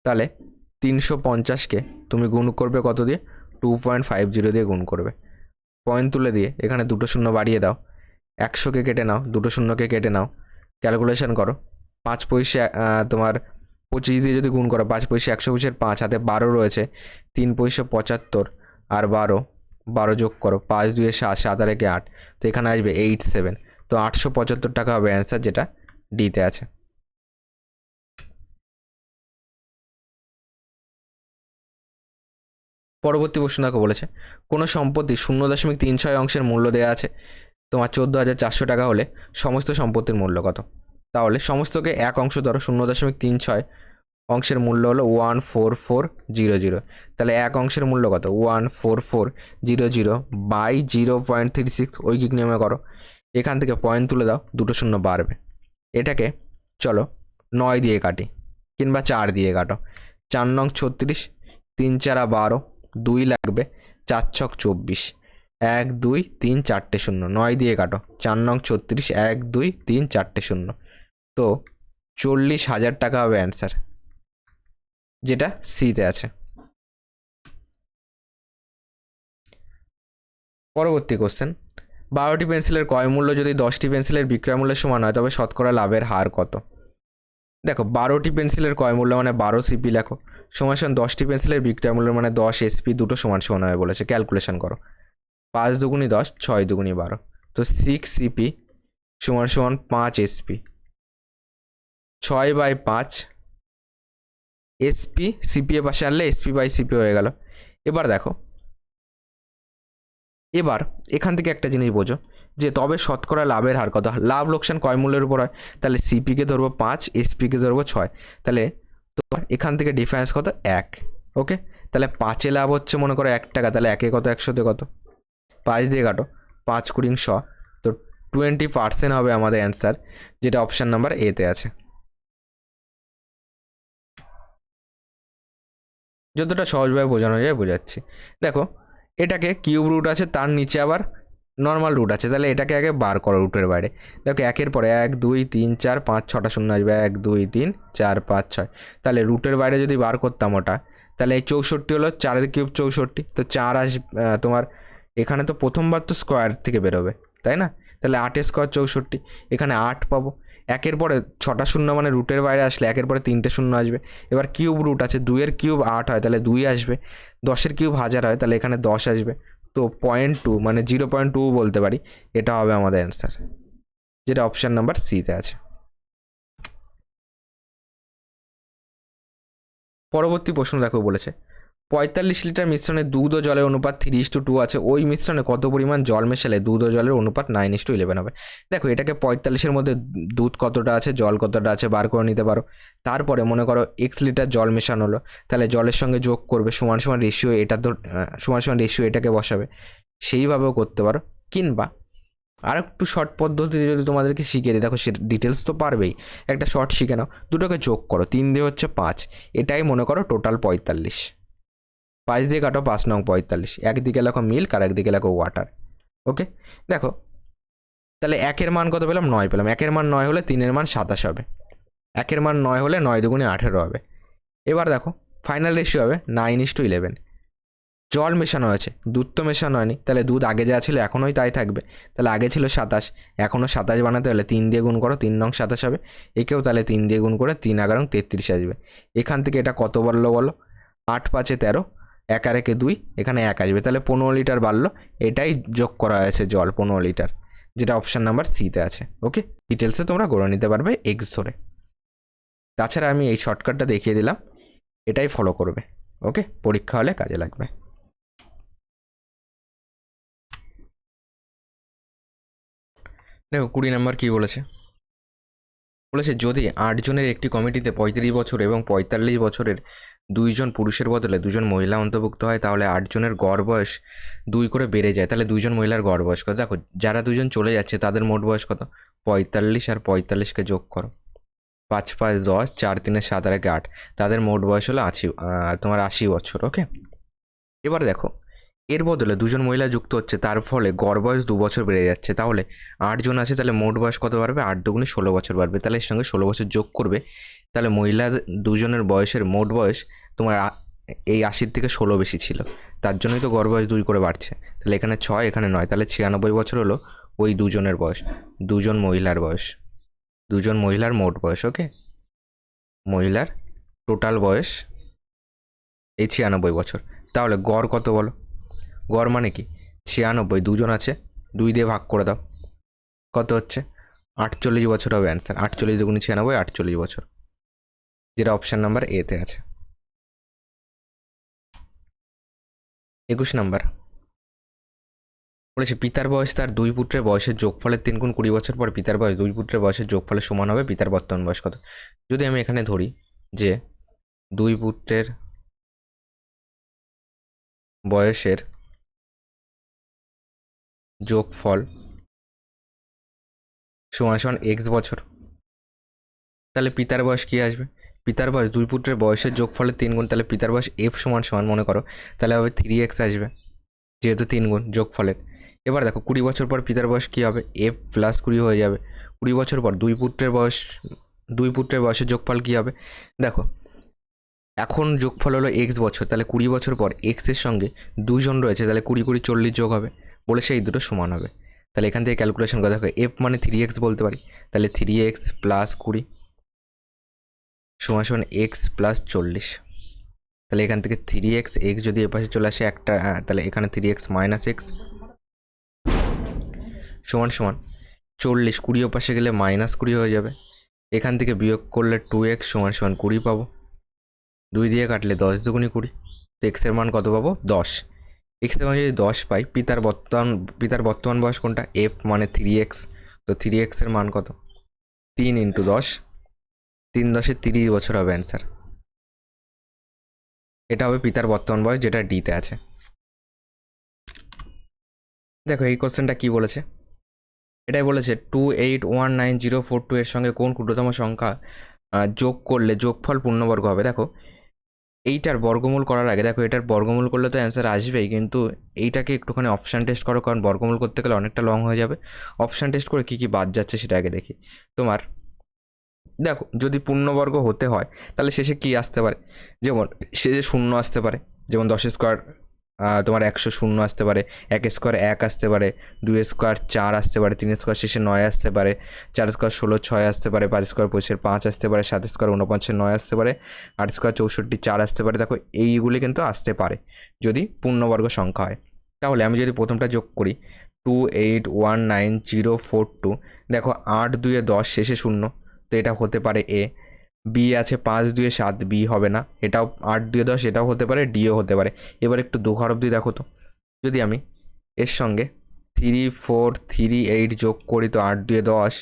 তাহলে 350কে তুমি গুণ করবে কত দিয়ে? 2.50 দিয়ে গুণ করবে, পয়েন্ট তুলে দিয়ে এখানে দুটো শূন্য বাড়িয়ে দাও, 100কে কেটে নাও, দুটো শূন্যকে কেটে নাও, ক্যালকুলেশন করো। 5 পয়সা তোমার 25 দিয়ে যদি গুণ করো, 5 পয়সা 125, 5 হাতে 12 রয়েছে, 3 পয়সা 75 আর 12 যোগ করো, 5 2 7, 7 আর 1 8, তো এখানে আসবে 87। তো 875 টাকা হবে অ্যান্সার, যেটা ডিতে আছে। পরবর্তী প্রশ্নটাকে বলেছে, কোনো সম্পত্তি 0.36 অংশের মূল্য দেওয়া আছে তোমার 14,400 টাকা হলে সমস্ত সম্পত্তির মূল্য কত? তাহলে সমস্তকে এক অংশ ধরো, 0.36 অংশের মূল্য হলো 14400, তাহলে এক অংশের মূল্য কত? 14400 বাই 0.36, ঐকিক নিয়মে করো, এখান থেকে পয়েন্ট তুলে দাও, দুটো শূন্য বাড়বে। এটাকে চলো 9 দিয়ে কাটি, কিংবা 4 দিয়ে কাটো, 4 নং 36, 3 4 12, 2 লাগবে, 4 ছক 24, 1 2 3 4টে শূন্য, 9 দিয়ে কাটো, 4 নং 36, 1 2 3 4টে শূন্য, তো 40,000 টাকা হবে অ্যান্সার, যেটা সিতে আছে। পরবর্তী কোশ্চেন, 12টি পেন্সিলের ক্রয় মূল্য যদি 10টি পেন্সিলের বিক্রয় মূল্যের সমান হয়, তবে শতকরা লাভের হার কত? দেখো 12টি পেন্সিলের ক্রয় মূল্য মানে 12 সিপি লেখো, সমান 10টি পেন্সিলের বিক্রয় মূল্য মানে 10 এসপি, দুটো সমান সমান হবে বলেছে। ক্যালকুলেশন করো, 5 দুগুণি 10, 6 দুগুণি 12, তো 6 সিপি সমান সমান 5 এসপি, 6/5 এসপি, সিপি এর পাশে আনলে এসপি বাই সিপি হয়ে গেল। এবার দেখো, এবার এখান থেকে একটা জিনিস বোঝো, যে তবে শতকরা লাভের হার কত? লাভ লোকসান কয় মূল্যের উপর হয়? তাহলে সিপিকে ধরবো 5, এসপিকে ধরবো 6, তাহলে তোমার এখান থেকে ডিফারেন্স কত? 1। ওকে, তাহলে 5-এ লাভ হচ্ছে মনে করো 1 টাকা, তাহলে 1-এ কত? 100-তে কত? 5 দিয়ে কাটো, 5 কুড়ি 100, তো 20% হবে আমাদের অ্যান্সার, যেটা অপশান নাম্বার এতে আছে। যতটা সহজভাবে বোঝানো যায় বোঝাচ্ছি। দেখো, এটাকে কিউব রুট আছে, তার নিচে আবার নর্মাল রুট আছে, তাহলে এটাকে আগে বার করো রুটের বাইরে। দেখো একের পরে 1 2 3 4 5 6টা শূন্য আসবে, 1 2 3 4 5 6। তাহলে রুটের বাইরে যদি বার করতাম ওটা, তাহলে এই 64 হলো 4 কিউব 64, তো 4 তোমার এখানে তো প্রথমবার তো স্কোয়ার থেকে বেরোবে, তাই না? তাহলে 8 স্কোয়ার 64, এখানে 8 পাবো। একের পরে 6টা শূন্য মানে রুটের বাইরে আসলে একের পরে 3টে শূন্য আসবে। এবার কিউব রুট আছে, 2 কিউব 8 হয়, তাহলে 2 আসবে। 10 কিউব 1000 হয়, তাহলে এখানে 10 আসবে। তো 0.2 মানে 0.2 বলতে পারি, এটা হবে আমাদের অ্যান্সার, যেটা অপশান নাম্বার সিতে আছে। পরবর্তী প্রশ্ন দেখো বলেছে 45 লিটার মিশ্রণে দুধ ও জলের অনুপাত 3:2 আছে, ওই মিশ্রণে কত পরিমাণ জল মেশালে দুধ ও জলের অনুপাত 9:11 হবে। দেখো এটাকে 45-এর মধ্যে দুধ কতটা আছে জল কতটা আছে বার করে নিতে পারো। তারপরে মনে করো x লিটার জল মেশানো হলো, তাহলে জলের সঙ্গে যোগ করবে সমান সমান রেশিও, এটা তো সমান সমান রেশিও এটাকে বসাবে, সেইভাবেও করতে পারো। কিংবা আর একটু শর্ট পদ্ধতি যদি তোমাদেরকে শিখিয়ে দিই, দেখো সে ডিটেলস তো পারবেই, একটা শর্ট শিখে নাও, দুটোকে যোগ করো, 3 দিয়ে হচ্ছে 5, এটাই মনে করো টোটাল 45। 5 দিয়ে কাটো 5 নং 45, একদিকে লেখো মিল্ক আর একদিকে লেখো ওয়াটার। ওকে, দেখো তাহলে 1-এর মান কত পেলাম? 9 পেলাম। 1-এর মান 9 হলে 3-এর মান 27 হবে, 1-এর মান 9 হলে 9 দুগুণে 18 হবে। এবার দেখো ফাইনাল রেশিও হবে 9:11। জল মেশানো হয়েছে, দুধ তো মেশানো হয়নি, তাহলে দুধ আগে যা ছিল এখনোই তাই থাকবে, তাহলে আগে ছিল 27, এখনও 27 বানাতে হলে 3 দিয়ে গুণ করো, 3 নং 27 হবে। একেও তাহলে 3 দিয়ে গুণ করে 3 11 33 আসবে। এখান থেকে এটা কত বাড়লো বলো? 8 5 13, 1 আর 1 2, এখানে 1 আসবে, তাহলে 15 লিটার বাড়লো। এটাই যোগ করা হয়েছে জল 15 লিটার, যেটা অপশান নাম্বার সিতে আছে। ওকে, ডিটেলসে তোমরা গড়ে নিতে পারবে এক্স ধরে। তাছাড়া আমি এই শর্টকাটটা দেখিয়ে দিলাম, এটাই ফলো করবে। ওকে, পরীক্ষা হলে কাজে লাগবে। দেখো 20 নম্বর কী বলেছে, বলেছে যদি 8 জনের একটি কমিটিতে 35 বছর এবং 45 বছরের 2 জন পুরুষের বদলে 2 জন মহিলা অন্তর্ভুক্ত হয়, তাহলে 8 জনের গড় বয়স 2 করে বেড়ে যায়। তাহলে 2 জন মহিলার গড় বয়স কত? দেখো যারা 2 জন চলে যাচ্ছে তাদের মোট বয়স কত? 45 আর 45কে যোগ করো, 5 5 10, 4 3 7 আর 1 8, তাদের মোট বয়স হলো 80 বছর। ওকে, এবার দেখো এর বদলে 2 জন মহিলা যুক্ত হচ্ছে, তার ফলে গড় বয়স 2 বছর বেড়ে যাচ্ছে। তাহলে 8 জন আছে, তাহলে মোট বয়স কত বাড়বে? 8 দুগুণে 16 বছর বাড়বে। তাহলে এর সঙ্গে 16 বছর যোগ করবে, তাহলে মহিলা 2 জনের বয়সের মোট বয়স তোমার এই 80 থেকে 16 বেশি ছিল, তার জন্যই তো গড় বয়স 2 করে বাড়ছে। তাহলে এখানে 6 এখানে 9, তাহলে 96 বছর হলো ওই 2 জনের বয়স, 2 জন মহিলার বয়স, 2 জন মহিলার মোট বয়স। ওকে, মহিলার টোটাল বয়স এই 96 বছর। তাহলে গড় কত বলো? গড় মানে কি? 96, 2 জন আছে, 2 দিয়ে ভাগ করে দাও, কত হচ্ছে? 48 বছর হবে অ্যান্সার। 48 দুগুণে 96, 48 বছর, যেটা অপশান নাম্বার এতে আছে। 21 নাম্বার বলেছে পিতার বয়স তার 2 পুত্রের বয়সের যোগফলের 3 গুণ 20 বছর পর পিতার বয়স 2 পুত্রের বয়সের যোগফলের সমান হবে, পিতার বর্তমান বয়স কত? যদি আমি এখানে ধরি যে 2 পুত্রের বয়সের যোগফল সমান সমান এক্স বছর, তাহলে পিতার বয়স কী আসবে? পিতার বয়স 2 পুত্রের বয়সের যোগফলের 3 গুণ, তাহলে পিতার বয়স এফ সমান সমান মনে করো, তাহলে হবে 3x আসবে, যেহেতু 3 গুণ যোগফলের। এবার দেখো 20 বছর পর পিতার বয়স কী হবে? এফ প্লাস 20 হয়ে যাবে। 20 বছর পর 2 পুত্রের বয়সের যোগফল কী হবে? দেখো এখন যোগফল হলো এক্স বছর, তাহলে 20 বছর পর এক্সের সঙ্গে 2 জন রয়েছে, তাহলে 20 20 40 যোগ হবে, বলেছে এই দুটো সমান হবে। তাহলে এখান থেকে ক্যালকুলেশন করে দেখো এফ মানে 3x বলতে পারি, তাহলে 3x প্লাস 20 সমান সমান এক্স প্লাস 40। তাহলে এখান থেকে 3x এক্স যদি এপাশে চলে আসে একটা, তাহলে এখানে 3x মাইনাস এক্স সমান সমান 40, 20 ওপাশে গেলে মাইনাস 20 হয়ে যাবে, এখান থেকে বিয়োগ করলে 2x সমান সমান 20 পাবো, 2 দিয়ে কাটলে 10 দুগুণে 20, তো এক্সের মান কত পাবো? 10। এক্সের মান যদি 10 পাই, পিতার বর্তমান বয়স কোনটা? এফ মানে 3x, তো 3x এর মান কত? 3 × 10, 3 10 30 বছর হবে অ্যান্সার। এটা হবে পিতার বর্তমান বয়স, যেটা ডিতে আছে। দেখো এই কোশ্চেনটা কি বলেছে, এটাই বলেছে 2819,042 এর সঙ্গে কোন ক্ষুদ্রতম সংখ্যা যোগ করলে যোগফল পূর্ণবর্গ হবে। দেখো এইটার বর্গমূল করার আগে দেখো, এটার বর্গমূল করলে তো অ্যান্সার আসবেই, কিন্তু এইটাকে একটুখানি অপশান টেস্ট করো, কারণ বর্গমূল করতে গেলে অনেকটা লং হয়ে যাবে। অপশান টেস্ট করে কী কী বাদ যাচ্ছে সেটা আগে দেখি। তোমার দেখো, যদি পূর্ণবর্গ হতে হয় তাহলে শেষে কী আসতে পারে, যেমন শেষে শূন্য আসতে পারে, যেমন 10 স্কোয়ার তোমার 100 শূন্য আসতে পারে, 1 স্কোয়ার 1 আসতে পারে, 2 স্কোয়ার 4 আসতে পারে, 3 স্কোয়ার শেষে 9 আসতে পারে, 4 স্কোয়ার 16 6 আসতে পারে, 5 স্কোয়ার 25 5 আসতে পারে, 7 স্কোয়ার 49 9 আসতে পারে, 8 স্কোয়ার 64 4 আসতে পারে। দেখো এইগুলি কিন্তু আসতে পারে যদি পূর্ণবর্গ সংখ্যা হয়। তাহলে আমি যদি প্রথমটা যোগ করি 2819,042, দেখো 8 2 10 শেষে শূন্য, তো এটা হতে পারে এ। বি আছে 5 2 7, বি হবে না। এটাও 8 2 10, এটাও হতে পারে, ডিও হতে পারে। এবার একটু দু ঘর অবধি দেখো তো, যদি আমি এর সঙ্গে 3 4 3 8 যোগ করি, তো 8 2 10,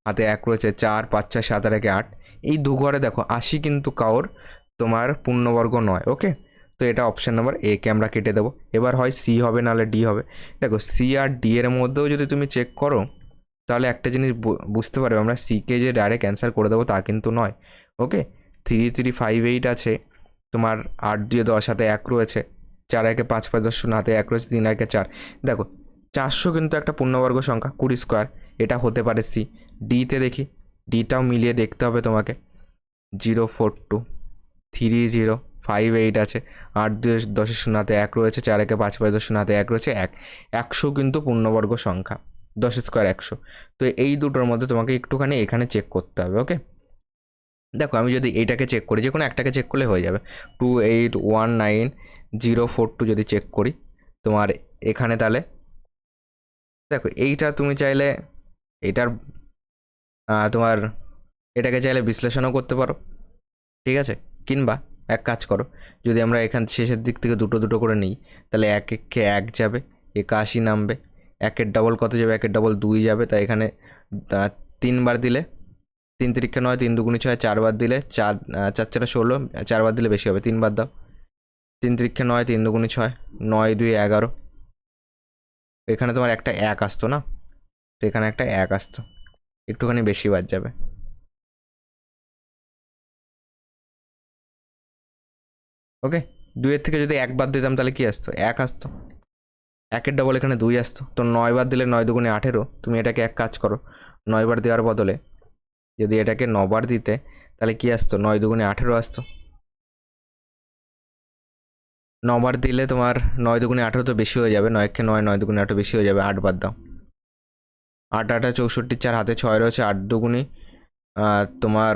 হাতে 1 রয়েছে, 4 5 6 7 আর 1 8, এই দু ঘরে দেখো 80 কিন্তু কারোর তোমার পূর্ণবর্গ নয়। ওকে, তো এটা অপশান নাম্বার এ কে আমরা কেটে দেবো। এবার হয় সি হবে, নাহলে ডি হবে। দেখো সি আর ডি এর মধ্যেও যদি তুমি চেক করো, তাহলে একটা জিনিস বুঝতে পারবে, আমরা সিকে যে ডাইরেক্ট অ্যান্সার করে দেবো তা কিন্তু নয়। ওকে, 3 3 5 8 আছে, তোমার 8 2 10 হাতে 1 রয়েছে, 4 1 5 5 10 0 হাতে 1 রয়েছে, 3 1 4। দেখো 400 কিন্তু একটা পূর্ণবর্গ সংখ্যা, 20 স্কোয়ার, এটা হতে পারে সি। ডিতে দেখি, ডিটাও মিলিয়ে দেখতে হবে তোমাকে। 0 4 2 3 0 5 8 আছে, 8 2 10 0 হাতে 1 রয়েছে, 4 1 5 5 10 0 হাতে 1 রয়েছে, 1 100 কিন্তু পূর্ণবর্গ সংখ্যা, 10 স্কোয়ার 100। তো এই দুটোর মধ্যে তোমাকে একটুখানি এখানে চেক করতে হবে। ওকে, দেখো আমি যদি এইটাকে চেক করি, যে কোনো একটাকে চেক করলে হয়ে যাবে। 2819,042 যদি চেক করি তোমার এখানে, তাহলে দেখো এইটা তুমি চাইলে এইটার তোমার এটাকে চাইলে বিশ্লেষণও করতে পারো, ঠিক আছে। কিংবা এক কাজ করো, যদি আমরা এখান শেষের দিক থেকে দুটো দুটো করে নিই, তাহলে 1 1 1 যাবে, 81 নামবে, 1-এর ডবল কত যাবে, 1-এর ডবল 2 যাবে, তাই এখানে 3 বার দিলে 3 3 9, 3 2 6, 4 বার দিলে 4 4 4 16, 4 বার দিলে বেশি হবে, 3 বার দাও। 3 3 9, 3 2 6, 9 2 11, এখানে তোমার একটা 1 আসতো না, তো এখানে একটা 1 আসতো, একটুখানি বেশি বার যাবে। ওকে, 2-এর থেকে যদি 1 বাদ দিতাম তাহলে কি আসতো, 1 আসতো। 1-এর ডবল এখানে 2 আসতো, তো 9 বার দিলে 9 2 18। তুমি এটাকে এক কাজ করো, 9 বার দেওয়ার বদলে যদি এটাকে 9 বার দিতে, তাহলে কি আসতো, 9 2 18 আসতো। 9 বার দিলে তোমার 9 2 18 তো বেশি হয়ে যাবে, 9 কে 9, 9 2 18 বেশি হয়ে যাবে, 8 বার দাও। 8 8 64, 4 হাতে 6 রয়েছে, 8 2 তোমার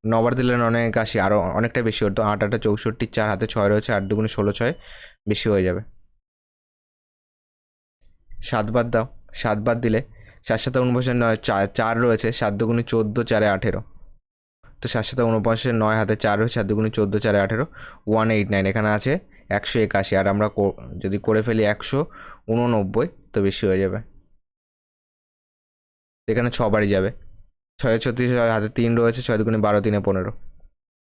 9 বার দিলে 9 81, আরও অনেকটা বেশি হতো। 8 8 64, 4 হাতে 6 রয়েছে, 8 2 16 6, বেশি হয়ে যাবে। 7 বার দাও, 7 বার দিলে 7 7 49, 9 4 রয়েছে, 7 2 14, 4 18, তো 7 7 49, 9 হাতে 4 রয়েছে, 7 2 14, 4 18, 189, এখানে আছে 181, আর আমরা যদি করে ফেলি 189, তো বেশি হয়ে যাবে, এখানে 6 বারই যাবে। 6 36, হাতে 3 রয়েছে, 6 2 12, 3 15,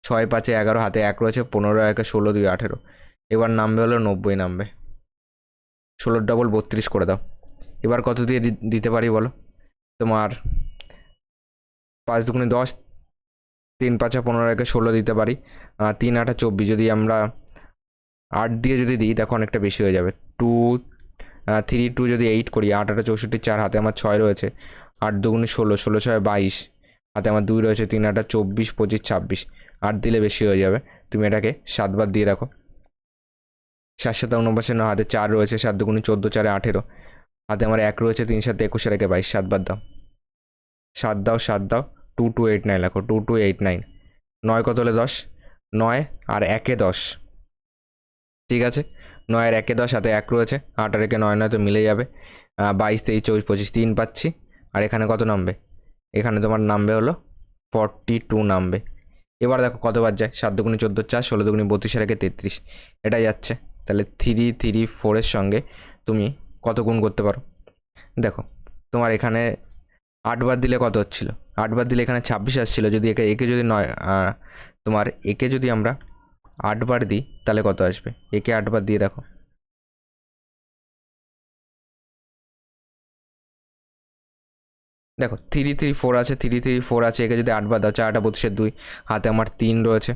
6 5 11, হাতে 1 রয়েছে, 15 1 16 2 18, এবার নামবে হলো 90 নামবে। 16 ডবল 32 করে দাও। এবার কত দিয়ে দিতে পারি বলো, তোমার 5 2 10, 3 5 15 1 16 দিতে পারি, 3 8 24, যদি আমরা 8 দিয়ে যদি দিই দেখো অনেকটা বেশি হয়ে যাবে। 2 3 2 যদি 8 করি, 8 8 64, 4 হাতে আমার 6 রয়েছে, 8 2 16, 16 6 22, হাতে আমার 2 রয়েছে, 3 8 24 25 26, 8 দিলে বেশি হয়ে যাবে। তুমি এটাকে 7 বার দিয়ে দেখো। 7 7 49, হাতে 4 রয়েছে, 7 2 14, 4 18, হাতে আমার 1 রয়েছে, 3 7 21, 22, 7 বার দাও। 7 দাও 7 দাও, 2 2 8 9 লেখো, 2 2 8 9, 9 কত হলে 10, 9 আর 1 10, ঠিক আছে। 9 আর 1 10, হাতে 1 রয়েছে, 8 আর 1 9 9, তো মিলে যাবে। 22 23 24 25, 3 পাচ্ছি, আর এখানে কত নামবে, এখানে তোমার নামবে হলো 42 নামবে। এবার দেখো কতবার যায়, 7 2 14 4, 16 2 32, আর 1 33, এটা যাচ্ছে। তাহলে 3 3 4-এর সঙ্গে তুমি কত গুণ করতে পারো, দেখো তোমার এখানে 8 বার দিলে কত হচ্ছিল, 8 বার দিলে এখানে 26 আসছিল। যদি একে যদি তোমার একে যদি আমরা 8 বার দিই তাহলে কত আসবে, একে 8 বার দিয়ে দেখো। দেখো 3 3 4 আছে, 3 3 4 আছে, একে যদি 8 বার দাও, 4 8 32, হাতে আমার 3 রয়েছে,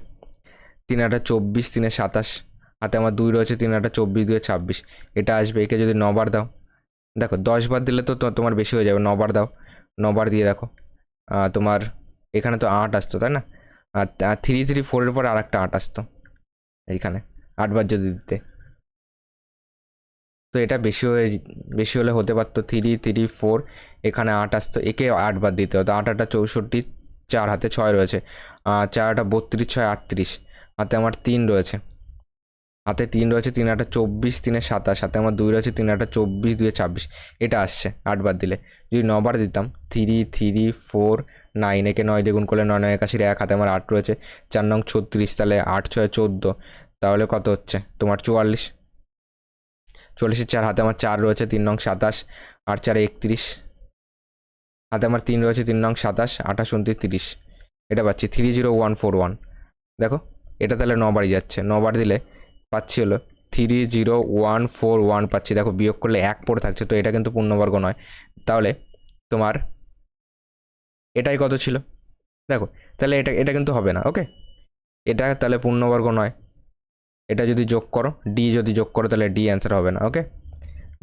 3 8 24, 3 27, হাতে আমার 2 রয়েছে, 3 8 24, 2 26, এটা আসবে। একে যদি 9 বার দাও, দেখো 10 বার দিলে তো তোমার বেশি হয়ে যাবে, 9 বার দাও, 9 বার দিয়ে দেখো তোমার এখানে তো 8 আসতো, তাই না? আর 3 3 4 পর আর একটা 8 আসতো এইখানে, 8 বার যদি দিতে। তো এটা বেশি হলে হতে পারতো 3 3 4, এখানে 8 আসতো, একে 8 বার দিতে হতো। 8 8 64, 4 হাতে 6 রয়েছে, 4 8 32, 6 38, হাতে আমার 3 রয়েছে, 3 8 24, 3 27, হাতে আমার 2 রয়েছে, 3 8 24, 2 26, এটা আসছে 8 বার দিলে। যদি 9 বার দিতাম 3 3 4 9, একে 9 দিয়ে গুণ করলে 9 9 81, 1 হাতে আমার 8 রয়েছে, 4 9 36, তাহলে 8 6 14, তাহলে কত হচ্ছে তোমার 44, 44 4 হাতে আমার 4 রয়েছে, 3 9 27, 8 4 31, হাতে আমার 3 রয়েছে, 3 9 27, 28 29 30, এটা পাচ্ছি 30141। দেখো এটা তাহলে 9 বারই যাচ্ছে, 9 বার দিলে পাচ্ছি হলো 30141 পাচ্ছি। দেখো বিয়োগ করলে 1 পড়ে থাকছে, তো এটা কিন্তু পূর্ণবর্গ নয়। তাহলে তোমার এটাই কত ছিল দেখো, তাহলে এটা এটা কিন্তু হবে না। ওকে, এটা তাহলে পূর্ণবর্গ নয়। এটা যদি যোগ করো, ডি যদি যোগ করো, তাহলে ডি অ্যান্সার হবে না। ওকে,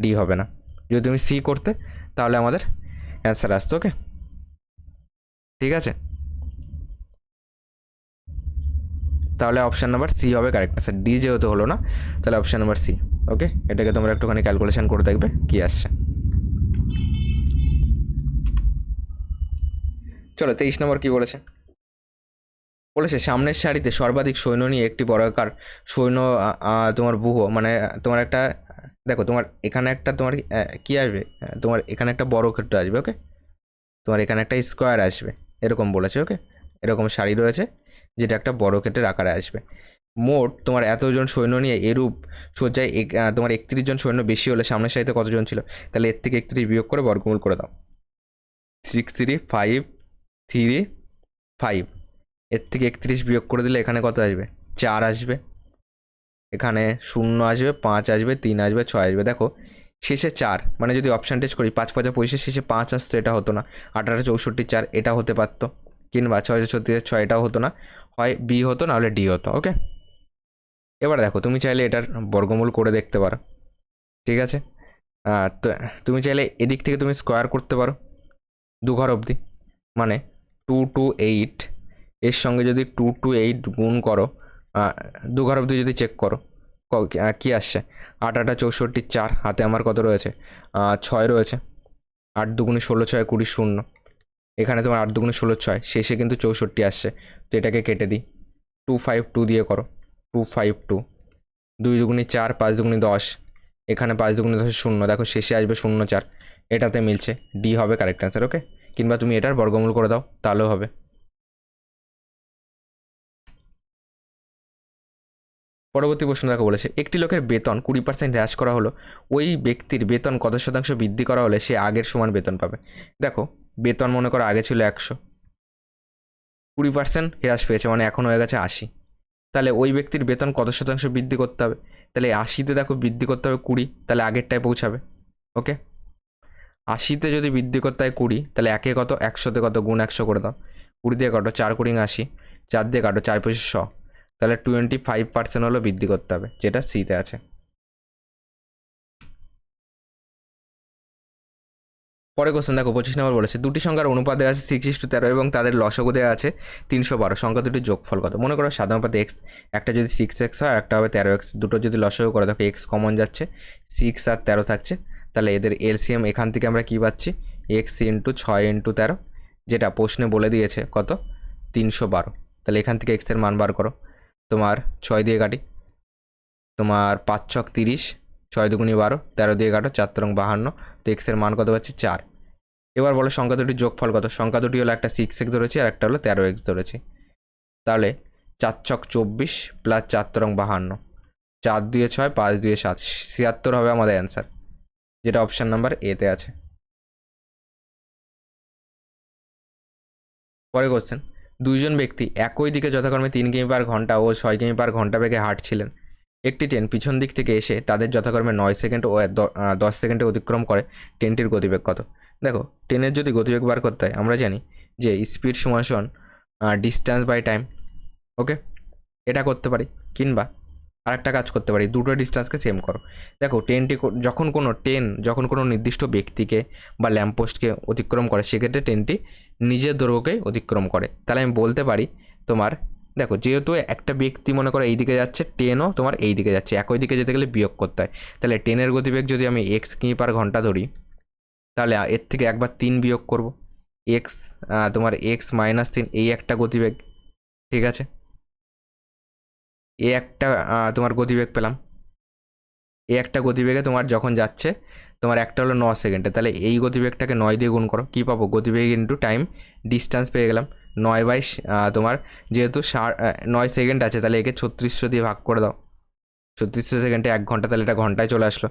ডি হবে না। যদি তুমি সি করতে তাহলে আমাদের অ্যান্সার আসতো। ওকে, ঠিক আছে, তাহলে অপশান নাম্বার সি হবে কারেক্ট অ্যান্সার। ডি যেহেতু হলো না, তাহলে অপশান নাম্বার সি। ওকে, এটাকে তোমরা একটুখানি ক্যালকুলেশন করে দেখবে কি আসছে। চলো 23 নম্বর কি বলেছে। বলেছে সামনের সারিতে সর্বাধিক সৈন্য নিয়ে একটি বর্গাকার সৈন্য তোমার ব্যূহ, মানে তোমার একটা, দেখো তোমার এখানে একটা তোমার কি আসবে, তোমার এখানে একটা বর্গক্ষেত্র আসবে। ওকে, তোমার এখানে একটা স্কোয়ার আসবে, এরকম বলেছে। ওকে, এরকম সারি রয়েছে যেটা একটা বর্গক্ষেত্রের আকারে আসবে। মোট তোমার এতজন সৈন্য নিয়ে এরূপ সজ্জায় তোমার 31 জন সৈন্য বেশি হলে সামনের সারিতে কতজন ছিল, তাহলে এর থেকে 31 বিয়োগ করে বর্গমূল করে দাও। 6 3 5 3 5, এর থেকে 31 বিয়োগ করে দিলে এখানে কত আসবে, 4 আসবে, এখানে 0 আসবে, 5 আসবে, 3 আসবে, 6 আসবে। দেখো শেষে 4, মানে যদি অপশান টেস্ট করি 5 5 25, শেষে 5 আসতো, এটা হতো না। 8 8 64 4, এটা হতে পারতো, কিংবা 6 36 6, এটাও হতো না। হয় বি হতো, না হলে ডি হতো। ওকে, এবার দেখো তুমি চাইলে এটার বর্গমূল করে দেখতে পারো, ঠিক আছে। তো তুমি চাইলে এদিক থেকে তুমি স্কোয়ার করতে পারো 2 ঘর অবধি, মানে 2 2 8, এর সঙ্গে যদি 2 2 8 গুণ করো, 2 ঘর অবধি যদি চেক করো কি আসছে, 8 8 64 4, হাতে আমার কত রয়েছে, 6 রয়েছে, 8 2 16 6 20 0, এখানে তোমার 8 2 16 6, শেষে কিন্তু 64 আসছে, তো এটাকে কেটে দিই। 2 5 2 দিয়ে করো, 2 5 2, 2 2 4, 5 2 10, এখানে 5 2 10 0, দেখো শেষে আসবে 0 4, এটাতে মিলছে, ডি হবে কারেক্ট অ্যান্সার। ওকে, কিংবা তুমি এটার বর্গমূল করে দাও, তাহলেও হবে। পরবর্তী প্রশ্ন দেখো, বলেছে একটি লোকের বেতন 20% হ্রাস করা হলো, ওই ব্যক্তির বেতন কত শতাংশ বৃদ্ধি করা হলে সে আগের সমান বেতন পাবে। দেখো বেতন মনে করো আগে ছিল 100, 20% হ্রাস পেয়েছে, মানে এখন হয়ে গেছে 80, তাহলে ওই ব্যক্তির বেতন কত শতাংশ বৃদ্ধি করতে হবে, তাহলে 80তে দেখো বৃদ্ধি করতে হবে 20, তাহলে আগেরটায় পৌঁছাবে। ওকে, 80তে যদি বৃদ্ধি করতে হয় 20, তাহলে একে কত, 100তে কত, গুণ 100 করে দাও, 20 দিয়ে কাটো, 4 20 80, 4 দিয়ে কাটো, 4 25 100, তাহলে 25% হলো বৃদ্ধি করতে হবে, যেটা সিতে আছে। পরে কোশ্চেন দেখো 25 নম্বর বলেছে দুটি সংখ্যার অনুপাত দেওয়া আছে 6:13 এবং তাদের লসাগু দেওয়া আছে 312, সংখ্যা দুটির যোগফল কত। মনে করো সাধারণ পাতে এক্স, একটা যদি 6x হয়, একটা হবে 13x, দুটো যদি লসাগু করে দেখো এক্স কমন যাচ্ছে, 6 আর 13 থাকছে, তাহলে এদের এলসিএম এখান থেকে আমরা কী পাচ্ছি, এক্স ইন্টু 6 ইন্টু 13, যেটা প্রশ্নে বলে দিয়েছে কত, 312। তাহলে এখান থেকে এক্সের মান বার করো, তোমার 6 দিয়ে কাটি, তোমার 5 ছক 30, 6 দুগুণি 12, 13 দিয়ে কাটো, 4 তেরং 52, তো এক্সের মান কত পাচ্ছি, 4। এবার বলো সংখ্যা দুটির যোগফল কত। সংখ্যা দুটি হলো একটা 6x ধরেছি আর একটা হলো 13x ধরেছি, তাহলে 4 ছক 24 প্লাস 4 তেরং 52, 4 2 6, 5 2 7, 76 হবে আমাদের অ্যান্সার, যেটা অপশান নাম্বার এতে আছে। পরে কোশ্চেন, দুইজন ব্যক্তি একই দিকে যথাক্রমে 3 কিমি পার ঘন্টা ও 6 কিমি পার ঘন্টা বেগে হাঁটছিলেন। একটি ট্রেন পিছন দিক থেকে এসে তাদের যথাক্রমে 9 সেকেন্ড ও 10 সেকেন্ডে অতিক্রম করে, ট্রেনটির গতিবেগ কত। দেখো ট্রেনের যদি গতিবেগ বার করতে হয় আমরা জানি যে স্পিড সমান ডিস্ট্যান্স বাই টাইম। ওকে, এটা করতে পারি, কিংবা আরেকটা কাজ করতে পারি, দুটো ডিস্টেন্সকে সেম করো। দেখো যখন কোনো নির্দিষ্ট ব্যক্তিকে বা ল্যাম্পপোস্টকে অতিক্রম করে, সেক্ষেত্রে ট্রেনটি নিজের দৈর্ঘ্যকেই অতিক্রম করে। তাহলে আমি বলতে পারি তোমার, দেখো যেহেতু একটা ব্যক্তি মনে করো এই দিকে যাচ্ছে, ট্রেনও তোমার এই দিকে যাচ্ছে, একই দিকে যেতে গেলে বিয়োগ করতে হয়। তাহলে ট্রেনের গতিবেগ যদি আমি এক্স কিমি পার ঘন্টা ধরি, তাহলে এর থেকে একবার 3 বিয়োগ করব, এক্স তোমার x-3, এই একটা গতিবেগ, ঠিক আছে, এই একটা তোমার গতিবেগ পেলাম। এই একটা গতিবেগে তোমার যখন যাচ্ছে, তোমার একটা হলো 9 সেকেন্ডে, তাহলে এই গতিবেগটাকে 9 দিয়ে গুণ করো, কী পাবো, গতিবেগ ইন্টু টাইম ডিস্টেন্স পেয়ে গেলাম। 9 বাই তোমার যেহেতু 9 সেকেন্ড আছে, তাহলে একে 3600 দিয়ে ভাগ করে দাও। 3600 সেকেন্ডে 1 ঘন্টা, তাহলে এটা ঘন্টায় চলে আসলো।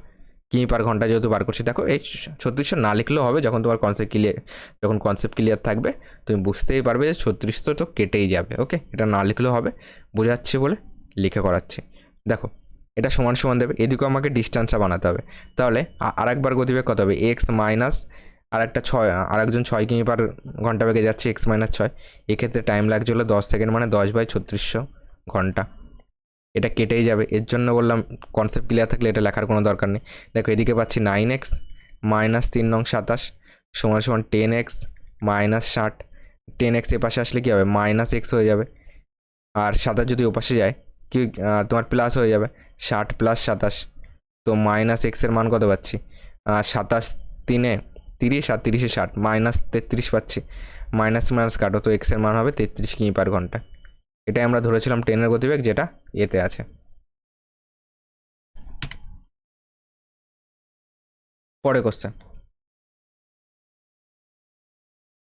কিমি পার ঘন্টা যেহেতু বার করছি, দেখো এই 3600 না লিখলেও হবে, যখন তোমার কনসেপ্ট ক্লিয়ার থাকবে তুমি বুঝতেই পারবে যে 3600 তো কেটেই যাবে। ওকে, এটা না লিখলেও হবে, বোঝাচ্ছি বলে লিখে করাচ্ছি। দেখো এটা সমান সমান দেবে, এদিকেও আমাকে ডিস্টেন্সটা বানাতে হবে। তাহলে আরেকবার গতিবেগ কত হবে, এক্স মাইনাস আরেকজন 6 কিমি পার ঘন্টা বেগে যাচ্ছে, x-6, এক্ষেত্রে টাইম লাগছে হলো 10 সেকেন্ড, মানে 10/3600 ঘন্টা। এটা কেটেই যাবে, এর জন্য বললাম কনসেপ্ট ক্লিয়ার থাকলে এটা লেখার কোনো দরকার নেই। দেখো এদিকে পাচ্ছি 9x minus 3×9 = 10x minus 60। 10x এ পাশে আসলে কী হবে, মাইনাস এক্স হয়ে যাবে, আর 27 যদি ওপাশে যায় কি তোমার প্লাস হয়ে যাবে, 60 + 27, তো মাইনাস এক্সের মান কত পাচ্ছি, 27×3 = 30, আর 30-এ 60, -33 পাচ্ছি। মাইনাস মাইনাস কাটো, তো এক্সের মান হবে 33 কিমি পার ঘন্টা। এটাই আমরা ধরেছিলাম ট্রেনের গতিবেগ, যেটা এতে আছে। পরে কোশ্চেন,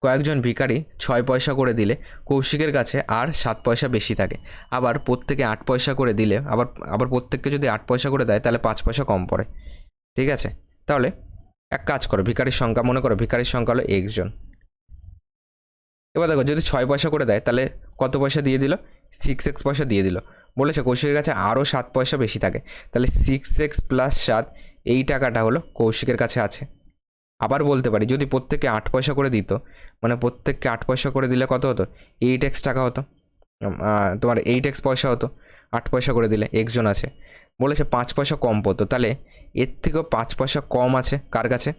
কয়েকজন ভিখারি 6 পয়সা করে দিলে কৌশিকের কাছে আর 7 পয়সা বেশি থাকে। আবার প্রত্যেকে 8 পয়সা করে দিলে, আবার প্রত্যেককে যদি 8 পয়সা করে দেয়, তাহলে 5 পয়সা কম পড়ে। ঠিক আছে, তাহলে এক কাজ করো, ভিখারির সংখ্যা মনে করো, ভিখারির সংখ্যা হলো একজন। এবার দেখো যদি 6 পয়সা করে দেয়, তাহলে কত পয়সা দিয়ে দিল, 6x পয়সা দিয়ে দিল। বলেছে কৌশিকের কাছে আরও 7 পয়সা বেশি থাকে, তাহলে 6x + 7, এই টাকাটা হলো কৌশিকের কাছে আছে। আবার বলতে পারি, যদি প্রত্যেককে 8 পয়সা করে দিত, মানে প্রত্যেককে 8 পয়সা করে দিলে কত হতো, 8x টাকা হতো, তোমার 8x পয়সা হতো 8 পয়সা করে দিলে, একজন আছে। বলেছে 5 পয়সা কম পড়তো, তাহলে এর থেকেও 5 পয়সা কম আছে কার কাছে,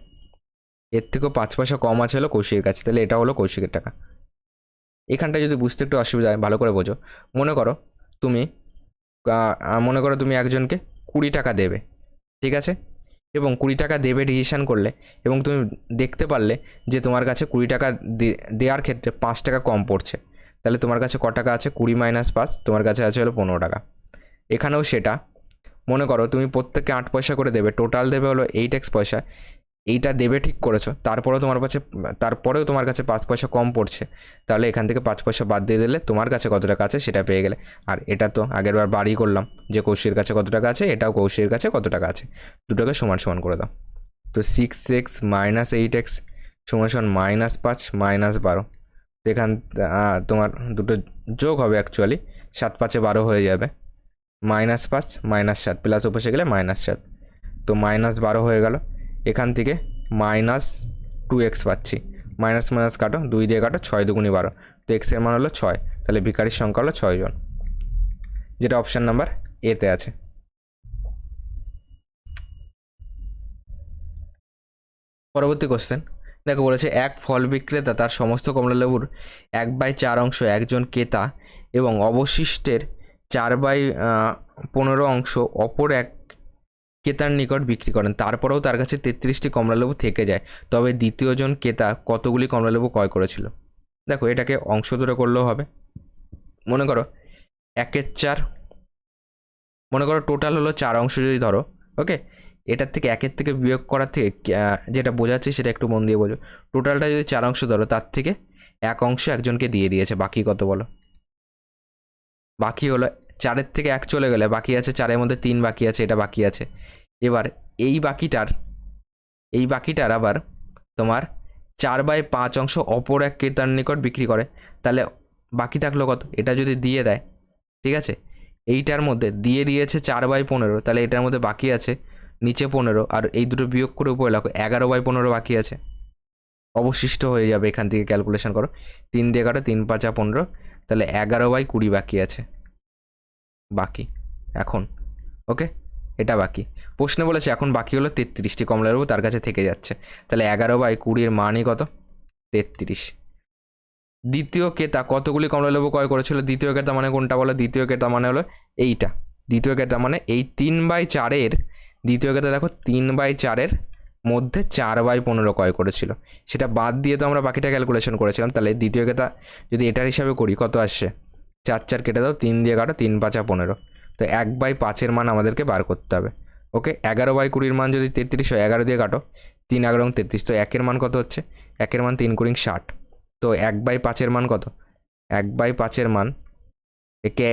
এর থেকেও 5 পয়সা কম আছে হলো কৌশিকের কাছে, তাহলে এটা হলো কৌশিকের টাকা। এখানটা যদি বুঝতে একটু অসুবিধা হয়, ভালো করে বোঝো। মনে করো তুমি একজনকে 20 টাকা দেবে, ঠিক আছে, এবং 20 টাকা দেবে ডিসিশন করলে, এবং তুমি দেখতে পারলে যে তোমার কাছে 20 টাকা দেওয়ার ক্ষেত্রে 5 টাকা কম পড়ছে, তাহলে তোমার কাছে ক টাকা আছে, 20 - 5, তোমার কাছে আছে হলো 15 টাকা। এখানেও সেটা, মনে করো তুমি প্রত্যেককে 8 পয়সা করে দেবে, টোটাল দেবে হলো 8x পয়সা, এইটা দেবে ঠিক করেছো, তারপরেও তোমার কাছে 5 পয়সা কম পড়ছে, তাহলে এখান থেকে 5 পয়সা বাদ দিয়ে দিলে তোমার কাছে কত টাকা আছে সেটা পেয়ে গেলে। আর এটা তো আগের বার বাড়ি করলাম যে কৌশিকের কাছে কত টাকা আছে, এটাও কৌশিকের কাছে কত টাকা আছে, দুটোকে সমান সমান করে দাও। তো 6x - 8x = -5 - 12। এখান তোমার দুটো যোগ হবে, অ্যাকচুয়ালি 7×5 = 12 হয়ে যাবে, -5 - 7, প্লাস উপসে গেলে -7, তো -12 হয়ে গেল। এখান থেকে -2x পাচ্ছি, মাইনাস মাইনাস কাটো, 2 দিয়ে কাটো, 6 × 2 = 12, তো এক্সের মান হলো 6, তাহলে ভিখারির সংখ্যা হলো 6 জন, যেটা অপশান নাম্বার এতে আছে। পরবর্তী কোশ্চেন, দেখো বলেছে এক ফল বিক্রেতা তার সমস্ত কমলালেবুর 1/4 অংশ একজন ক্রেতা এবং অবশিষ্টের 4/15 অংশ অপর এক ক্রেতার নিকট বিক্রি করেন। তারপরেও তার কাছে 33টি কমলালেবু থেকে যায়, তবে দ্বিতীয় জন ক্রেতা কতগুলি কমলালেবু ক্রয় করেছিল। দেখো এটাকে অংশ ধরে করলেও হবে। মনে করো 1/4, মনে করো টোটাল হলো 4 অংশ যদি ধরো, ওকে, এটার থেকে 1-এর থেকে বিয়োগ করার থেকে যেটা বোঝাচ্ছি সেটা একটু মন দিয়ে বোঝো। টোটালটা যদি 4 অংশ ধরো, তার থেকে 1 অংশ একজনকে দিয়ে দিয়েছে, বাকি কত বলো, বাকি হলো 4-এর থেকে 1 চলে গেলে বাকি আছে 4-এর মধ্যে 3 বাকি আছে, এটা বাকি আছে। এবার এই বাকিটার আবার তোমার 4/5 অংশ অপর এক ক্রেতার নিকট বিক্রি করে, তাহলে বাকি থাকলো কত, এটা যদি দিয়ে দেয়, ঠিক আছে, এইটার মধ্যে দিয়ে দিয়েছে 4/15, তাহলে এটার মধ্যে বাকি আছে নিচে 15, আর এই দুটো বিয়োগ করে উপরে লাগো 11/15 বাকি আছে, অবশিষ্ট হয়ে যাবে। এখান থেকে ক্যালকুলেশন করো, 3 দিয়ে কাটো, 3×5 = 15, তাহলে 11/20 বাকি আছে। বাকি এখন। ওকে, এটা বাকি। প্রশ্নে বলেছে এখন বাকি হলো 33টি, কমলাবাবু তার কাছে থেকে যাচ্ছে। তাহলে 11/20 মানই কত? 33। দ্বিতীয় ক্রেতা কতগুলি কমলালেবু ক্রয় করেছিল? দ্বিতীয় ক্রেতা মানে কোনটা বলো? দ্বিতীয় ক্রেতা মানে হলো এইটা। দ্বিতীয় ক্রেতা মানে এই 3/4-এর, দ্বিতীয় ক্রেতা দেখো 3/4-এর মধ্যে 4/15 ক্রয় করেছিল। সেটা বাদ দিয়ে তো আমরা বাকিটা ক্যালকুলেশন করেছিলাম। তাহলে দ্বিতীয় ক্রেতা যদি এটার হিসাবে করি কত আসছে? 4 কেটে দাও, 3 দিয়ে কাটো, 3×5=15। তো 1/5-এর মান আমাদেরকে বার করতে হবে। ওকে, 11/20-র মান যদি 33 হয়, 11 দিয়ে কাটো, 3×11=33। তো 1-এর মান কত হচ্ছে? 1-এর মান 3×60। তো 1/5-এর মান কত? 1/5-এর মান, একে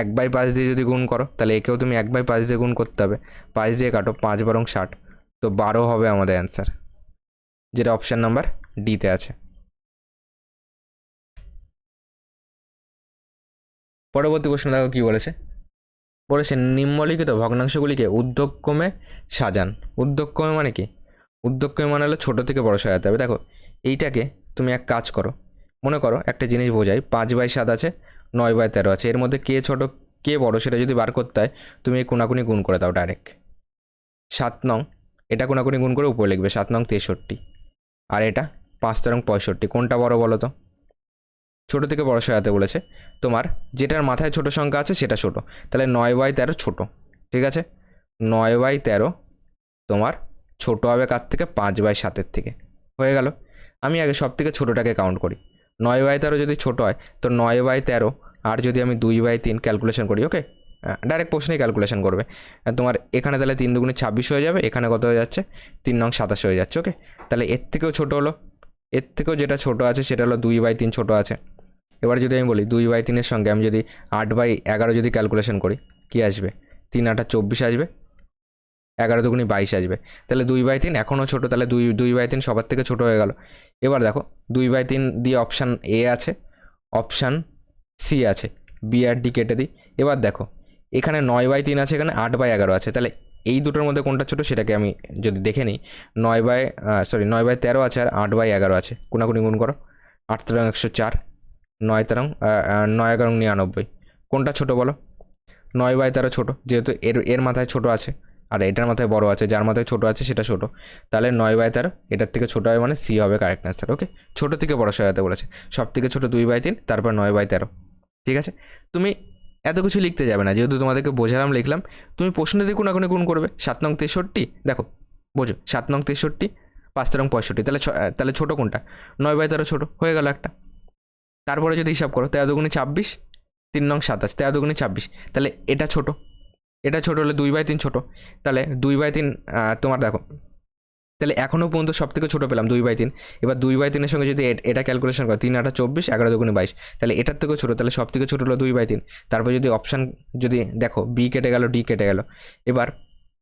1/5 দিয়ে যদি গুণ করো তাহলে একেও তুমি 1/5 দিয়ে গুণ করতে হবে। 5 দিয়ে কাটো, 5×12=60। তো 12 হবে আমাদের অ্যান্সার, যেটা অপশান নাম্বার ডিতে আছে। পরবর্তী প্রশ্ন দেখো কী বলেছে। বলেছে নিম্নলিখিত ভগ্নাংশগুলিকে উর্ধ্বক্রমে সাজান। উর্ধ্বক্রমে মানে কি? উর্ধ্বক্রমে মানে হলো ছোটো থেকে বড়ো সাজাতে হবে। দেখো এইটাকে তুমি এক কাজ করো, মনে করো একটা জিনিস বোঝাই, 5/7 আছে, 9/13 আছে, এর মধ্যে কে ছোটো কে বড়ো সেটা যদি বার করতে হয় তুমি এই কোনাকুনি গুণ করে দাও ডাইরেক্ট। 7 এটা কোনাকুনি গুণ করে উপরে লিখবে, 7 63, আর এটা 5×65, কোনটা বড় বলো তো? ছোটো থেকে বড়ো সাজাতে বলেছে। তোমার যেটার মাথায় ছোটো সংখ্যা আছে সেটা ছোটো, তাহলে 9/13 ছোটো। ঠিক আছে, 9/13 তোমার ছোটো হবে কার থেকে? 5/7-এর থেকে। হয়ে গেল। আমি আগে সব থেকে ছোটোটাকে কাউন্ট করি। 9/13 যদি ছোটো হয় তো 9/13, আর যদি আমি 2/3 ক্যালকুলেশন করি, ওকে ডাইরেক্ট প্রশ্নেই ক্যালকুলেশন করবে তোমার। এখানে তাহলে 3×2=26 হয়ে যাবে, এখানে কত হয়ে যাচ্ছে? 3×9=27 হয়ে যাচ্ছে। ওকে, তাহলে এর থেকেও ছোটো হলো, এর থেকেও যেটা ছোটো আছে সেটা হলো 2/3 ছোটো আছে। এবার যদি আমি বলি 2/3-এর সঙ্গে আমি যদি 8/11 যদি ক্যালকুলেশন করি, কি আসবে? 3×8=24 আসবে, 11×2=22 আসবে। তাহলে 2/3 এখনও ছোটো, তাহলে 2/3 সবার থেকে ছোটো হয়ে গেল। এবার দেখো 2/3 দিয়ে অপশান এ আছে, অপশান সি আছে, বি আর ডি কেটে দিই। এবার দেখো এখানে 9/3 আছে, এখানে 8/11 আছে, তাহলে এই দুটোর মধ্যে কোনটা ছোটো সেটাকে আমি যদি দেখে নিই, 9/13 আছে আর 8/11 আছে, কোনাকুনি গুণ করো, 8×104, 9×9=99, কোনটা ছোটো বলো? 9/13 ছোটো, যেহেতু এর মাথায় ছোটো আছে আর এটার মাথায় বড় আছে, যার মাথায় ছোটো আছে সেটা ছোটো, তাহলে 9/13 এটার থেকে ছোটো হবে, মানে সি হবে কারেক্ট অ্যান্সার। ওকে, ছোটো থেকে বড় সাজাতে বলেছে, সব থেকে ছোটো 2/3, তারপর 9/13। ঠিক আছে, তুমি এত কিছু লিখতে যাবে না, যেহেতু তোমাদেরকে বোঝালাম লিখলাম। তুমি প্রশ্ন দিয়ে কোনাকুনি গুণ করবে। 7×63, দেখো বোঝো, 7×63, 5×65, তাহলে ছোটো কোনটা? 9/13 ছোটো হয়ে গেল একটা। তারপরে যদি হিসাব করো, 13×26, 3×27, 13×26, তাহলে এটা ছোটো, এটা ছোটো হলে 2/3 ছোটো, তাহলে 2/3 তোমার দেখো, তাহলে এখনও পর্যন্ত সব থেকে ছোটো পেলাম 2/3। এবার 2/3-এর সঙ্গে যদি এটা ক্যালকুলেশন করো, 3×8=24, 11×2=22, তাহলে এটার থেকেও ছোটো, তাহলে সব থেকে ছোটো হলো 2/3। তারপর যদি অপশান যদি দেখো, বি কেটে গেল, ডি কেটে গেল, এবার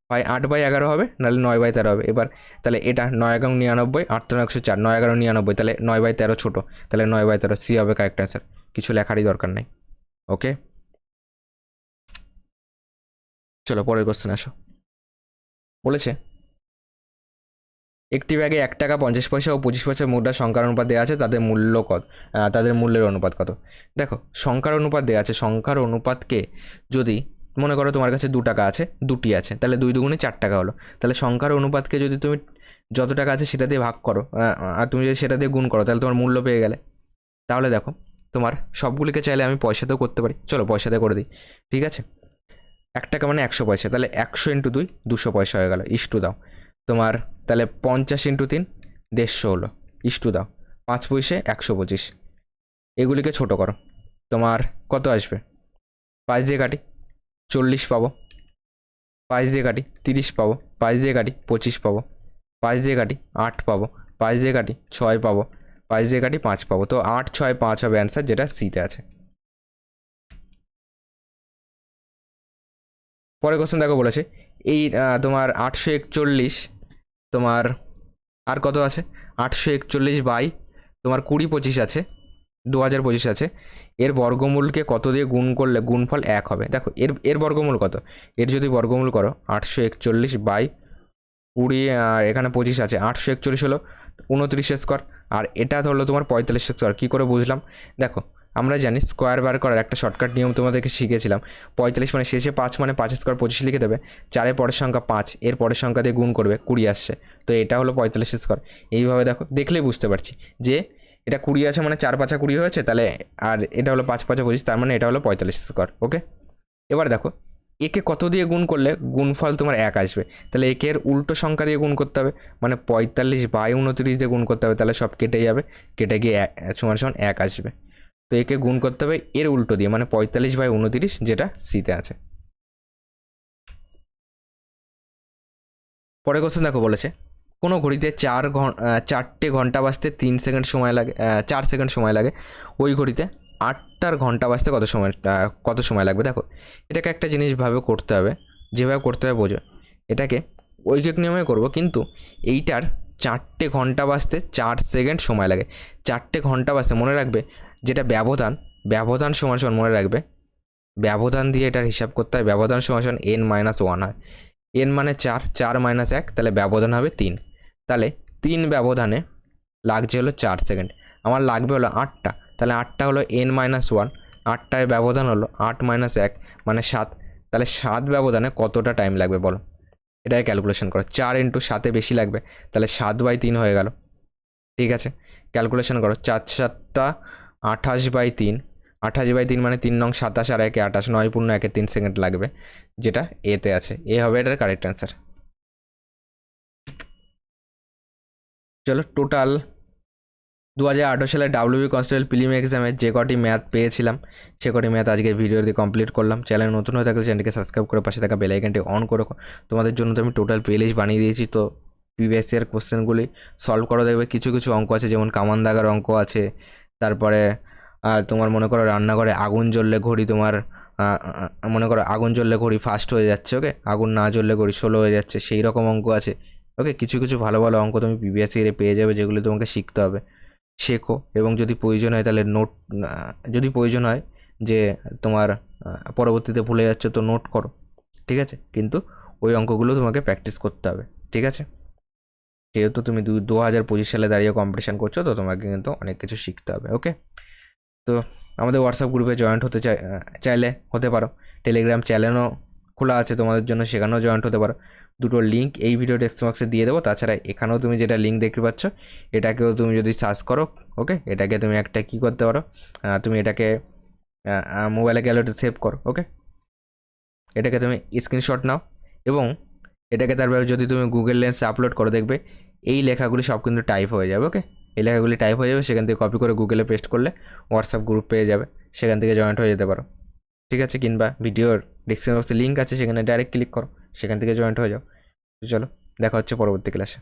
হয় 8/11 হবে, নাহলে 9/13 হবে। এবার তাহলে এটা 9×99, 8×104, 9×99, তাহলে 9/13 ছোটো, তাহলে 9/13 সি হবে কারেক্ট অ্যান্সার, কিছু লেখারই দরকার নেই। ওকে, চলো পরের কোশ্চেন আসো। বলেছে একটি ব্যাগে 1 টাকা 50 পয়সা ও 25 পয়সা মুদ্রার সংখ্যার অনুপাত দেওয়া আছে, তাদের মূল্য কত? তাদের মূল্যের অনুপাত কত? দেখো সংখ্যার অনুপাত দেওয়া আছে, সংখ্যার অনুপাতকে যদি মনে করো তোমার কাছে 2 টাকা আছে, 2টি আছে, তাহলে 2×2 = 4 টাকা হলো। তাহলে সংখ্যার অনুপাতকে যদি তুমি যত টাকা আছে সেটা দিয়ে ভাগ করো, আর তুমি যদি সেটা দিয়ে গুণ করো, তাহলে তোমার মূল্য পেয়ে গেলে। তাহলে দেখো তোমার সবগুলিকে চাইলে আমি পয়সাতেও করতে পারি, চলো পয়সাতে করে দিই। ঠিক আছে, 1 টাকা মানে 100 পয়সা, তাহলে 100×2 200 পয়সা হয়ে গেল, ইস্টু দাও তোমার। তাহলে 50×3 150 হলো, ইস্টু দাও 5 পয়সে 125। এগুলিকে ছোটো করো, তোমার কত আসবে? 5 দিয়ে কাটি 40 পাবো, 5 দিয়ে কাটি 30 পাবো, 5 দিয়ে কাটি 25 পাবো, 5 দিয়ে কাটি 8 পাবো, 5 দিয়ে কাটি 6 পাবো, 5 দিয়ে কাটি 5 পাবো। তো 8, 6, 5 হবে অ্যান্সার, যেটা সিতে আছে। পরের কোশ্চেন দেখো, বলেছে এই তোমার 841, তোমার আর কত আছে? 841 তোমার 20/25 আছে, 2025 আছে, এর বর্গমূলকে কত দিয়ে গুণ করলে গুণফল 1 হবে? দেখো এর বর্গমূল কত? এর যদি বর্গমূল করো 841/20, আর এখানে 25 আছে, 841 হলো 29 স্কোয়ার, আর এটা হলো তোমার 45 স্কোয়ার। কী করে বুঝলাম? দেখো আমরা জানি স্কোয়ার বার করার একটা শর্টকাট নিয়ম তোমাদেরকে শিখেছিলাম। 45 মানে শেষে 5 মানে 5 স্কোয়ার 25 লিখে দেবে, 4-এর পরের সংখ্যা 5, এর পরের সংখ্যা দিয়ে গুণ করবে, 20 আসছে। তো এটা হলো 45 স্কোয়ার। এইভাবে দেখো, দেখলেই বুঝতে পারছি যে এটা 20 আছে মানে 4-5 20 হয়েছে, তাহলে আর এটা হলো 5-5 25, তার মানে এটা হলো 45 স্কোয়ার। ওকে, এবার দেখো একে কত দিয়ে গুণ করলে গুণফল তোমার 1 আসবে, তাহলে একের উল্টো সংখ্যা দিয়ে গুণ করতে হবে, মানে 45/29 দিয়ে গুণ করতে হবে, তাহলে সব কেটে যাবে, কেটে গিয়ে সমান সমান 1 আসবে। তো একে গুণ করতে হবে এর উল্টো দিয়ে, মানে 45/29, যেটা সিতে আছে। পরে কোশ্চেন দেখো, বলেছে কোনো ঘড়িতে 4টে ঘন্টা বাজতে 3 সেকেন্ড সময় লাগে, 4 সেকেন্ড সময় লাগে, ওই ঘড়িতে 8টার ঘন্টা বাজতে কত সময় লাগবে। দেখো এটাকে একটা জিনিসভাবে করতে হবে, যেভাবে করতে হবে বোঝো। এটাকে ঐকিক নিয়মে করব, কিন্তু এইটার 4টে ঘন্টা বাজতে 4 সেকেন্ড সময় লাগে। 4টে ঘন্টা বাজতে মনে রাখবে, যেটা ব্যবধান সমান সমান মনে রাখবে, ব্যবধান দিয়ে এটার হিসাব করতে হয়। ব্যবধান সমান সমান n-1 হয়। n মানে 4, 4 - 1, তাহলে ব্যবধান হবে 3। তাহলে 3 ব্যবধানে লাগছে হলো 4 সেকেন্ড, আমার লাগবে হলো 8টা, তাহলে 8টা হলো n-1, 8টায় ব্যবধান হলো 8 - 1 মানে 7, তাহলে 7 ব্যবধানে কতটা টাইম লাগবে বলো, এটাই ক্যালকুলেশন করো। 4 × 7 বেশি লাগবে, তাহলে 7/3 হয়ে গেল। ঠিক আছে, ক্যালকুলেশন করো, 4-7 28/3, 28/3 মানে 3 নং 27 আর 1 28, 9 পূর্ণ 1 3 সেকেন্ড লাগবে, যেটা এতে আছে। এ হবে এটার কারেক্ট অ্যান্সার। চলো, টোটাল 2018 সালে ডাব্লিউবি কনস্টেবল প্রিলিম এক্সামে যে কটি ম্যাথ পেয়েছিলাম সে কটি ম্যাথ আজকের ভিডিও দিয়ে কমপ্লিট করলাম। চ্যানেল নতুন হয়ে থাকলে চ্যানেলকে সাবস্ক্রাইব করে পাশে থাকা বেল আইকনটি অন করে রাখো। তোমাদের জন্য তো আমি টোটাল প্লেলিস্ট বানিয়ে দিয়েছি, তো প্রিভিয়াস ইয়ার কোশ্চেনগুলি সলভ করা দেখবে। কিছু কিছু অঙ্ক আছে, যেমন কামান দাগার অঙ্ক আছে, তারপরে তোমার মনে করো রান্নাঘরে আগুন জ্বললে ঘড়ি তোমার মনে করো আগুন জ্বললে ঘড়ি ফাস্ট হয়ে যাচ্ছে, ওকে, আগুন না জ্বললে ঘড়ি স্লো হয়ে যাচ্ছে, সেই রকম অঙ্ক আছে। ওকে, কিছু কিছু ভালো ভালো অঙ্ক তুমি প্রিভিয়াস ইয়ারে পেয়ে যাবে, যেগুলো তোমাকে শিখতে হবে, শেখো। এবং যদি প্রয়োজন হয় তাহলে নোট, যদি প্রয়োজন হয় যে তোমার পরবর্তীতে ভুলে যাচ্ছ তো নোট করো, ঠিক আছে, কিন্তু ওই অঙ্কগুলো তোমাকে প্র্যাকটিস করতে হবে, ঠিক আছে। যেহেতু তুমি 2025 সালে দাঁড়িয়ে কম্পিটিশান করছো, তো তোমাকে কিন্তু অনেক কিছু শিখতে হবে। ওকে, তো আমাদের হোয়াটসঅ্যাপ গ্রুপে জয়েন্ট হতে চাইলে হতে পারো। টেলিগ্রাম চ্যানেলও খোলা আছে তোমাদের জন্য, সেখানেও জয়েন্ট হতে পারো। দুটো লিঙ্ক এই ভিডিও ডেসক্রিপশন বক্সে দিয়ে দেবো। তাছাড়া এখানেও তুমি যেটা লিঙ্ক দেখতে পাচ্ছ, এটাকেও তুমি যদি সার্চ করো, ওকে, এটাকে তুমি একটা কী করতে পারো, তুমি এটাকে মোবাইলে গ্যালারিতে সেভ করো, ওকে, এটাকে তুমি স্ক্রিনশট নাও এবং এটাকে তারপরে যদি তুমি গুগল লেন্সে আপলোড করো, দেখবে এই লেখাগুলি সব কিন্তু টাইপ হয়ে যাবে। ওকে, এই লেখাগুলি টাইপ হয়ে যাবে, সেখান থেকে কপি করে গুগলে পেস্ট করলে হোয়াটসঅ্যাপ গ্রুপ পেয়ে যাবে, সেখান থেকে জয়েন্ট হয়ে যেতে পারো, ঠিক আছে। কিংবা ভিডিওর ডিসক্রিপশন বক্সে লিঙ্ক আছে, সেখানে ডাইরেক্ট ক্লিক করো, সেখান থেকে জয়েন্ট হয়ে যাও। চলো, দেখা হচ্ছে পরবর্তী ক্লাসে।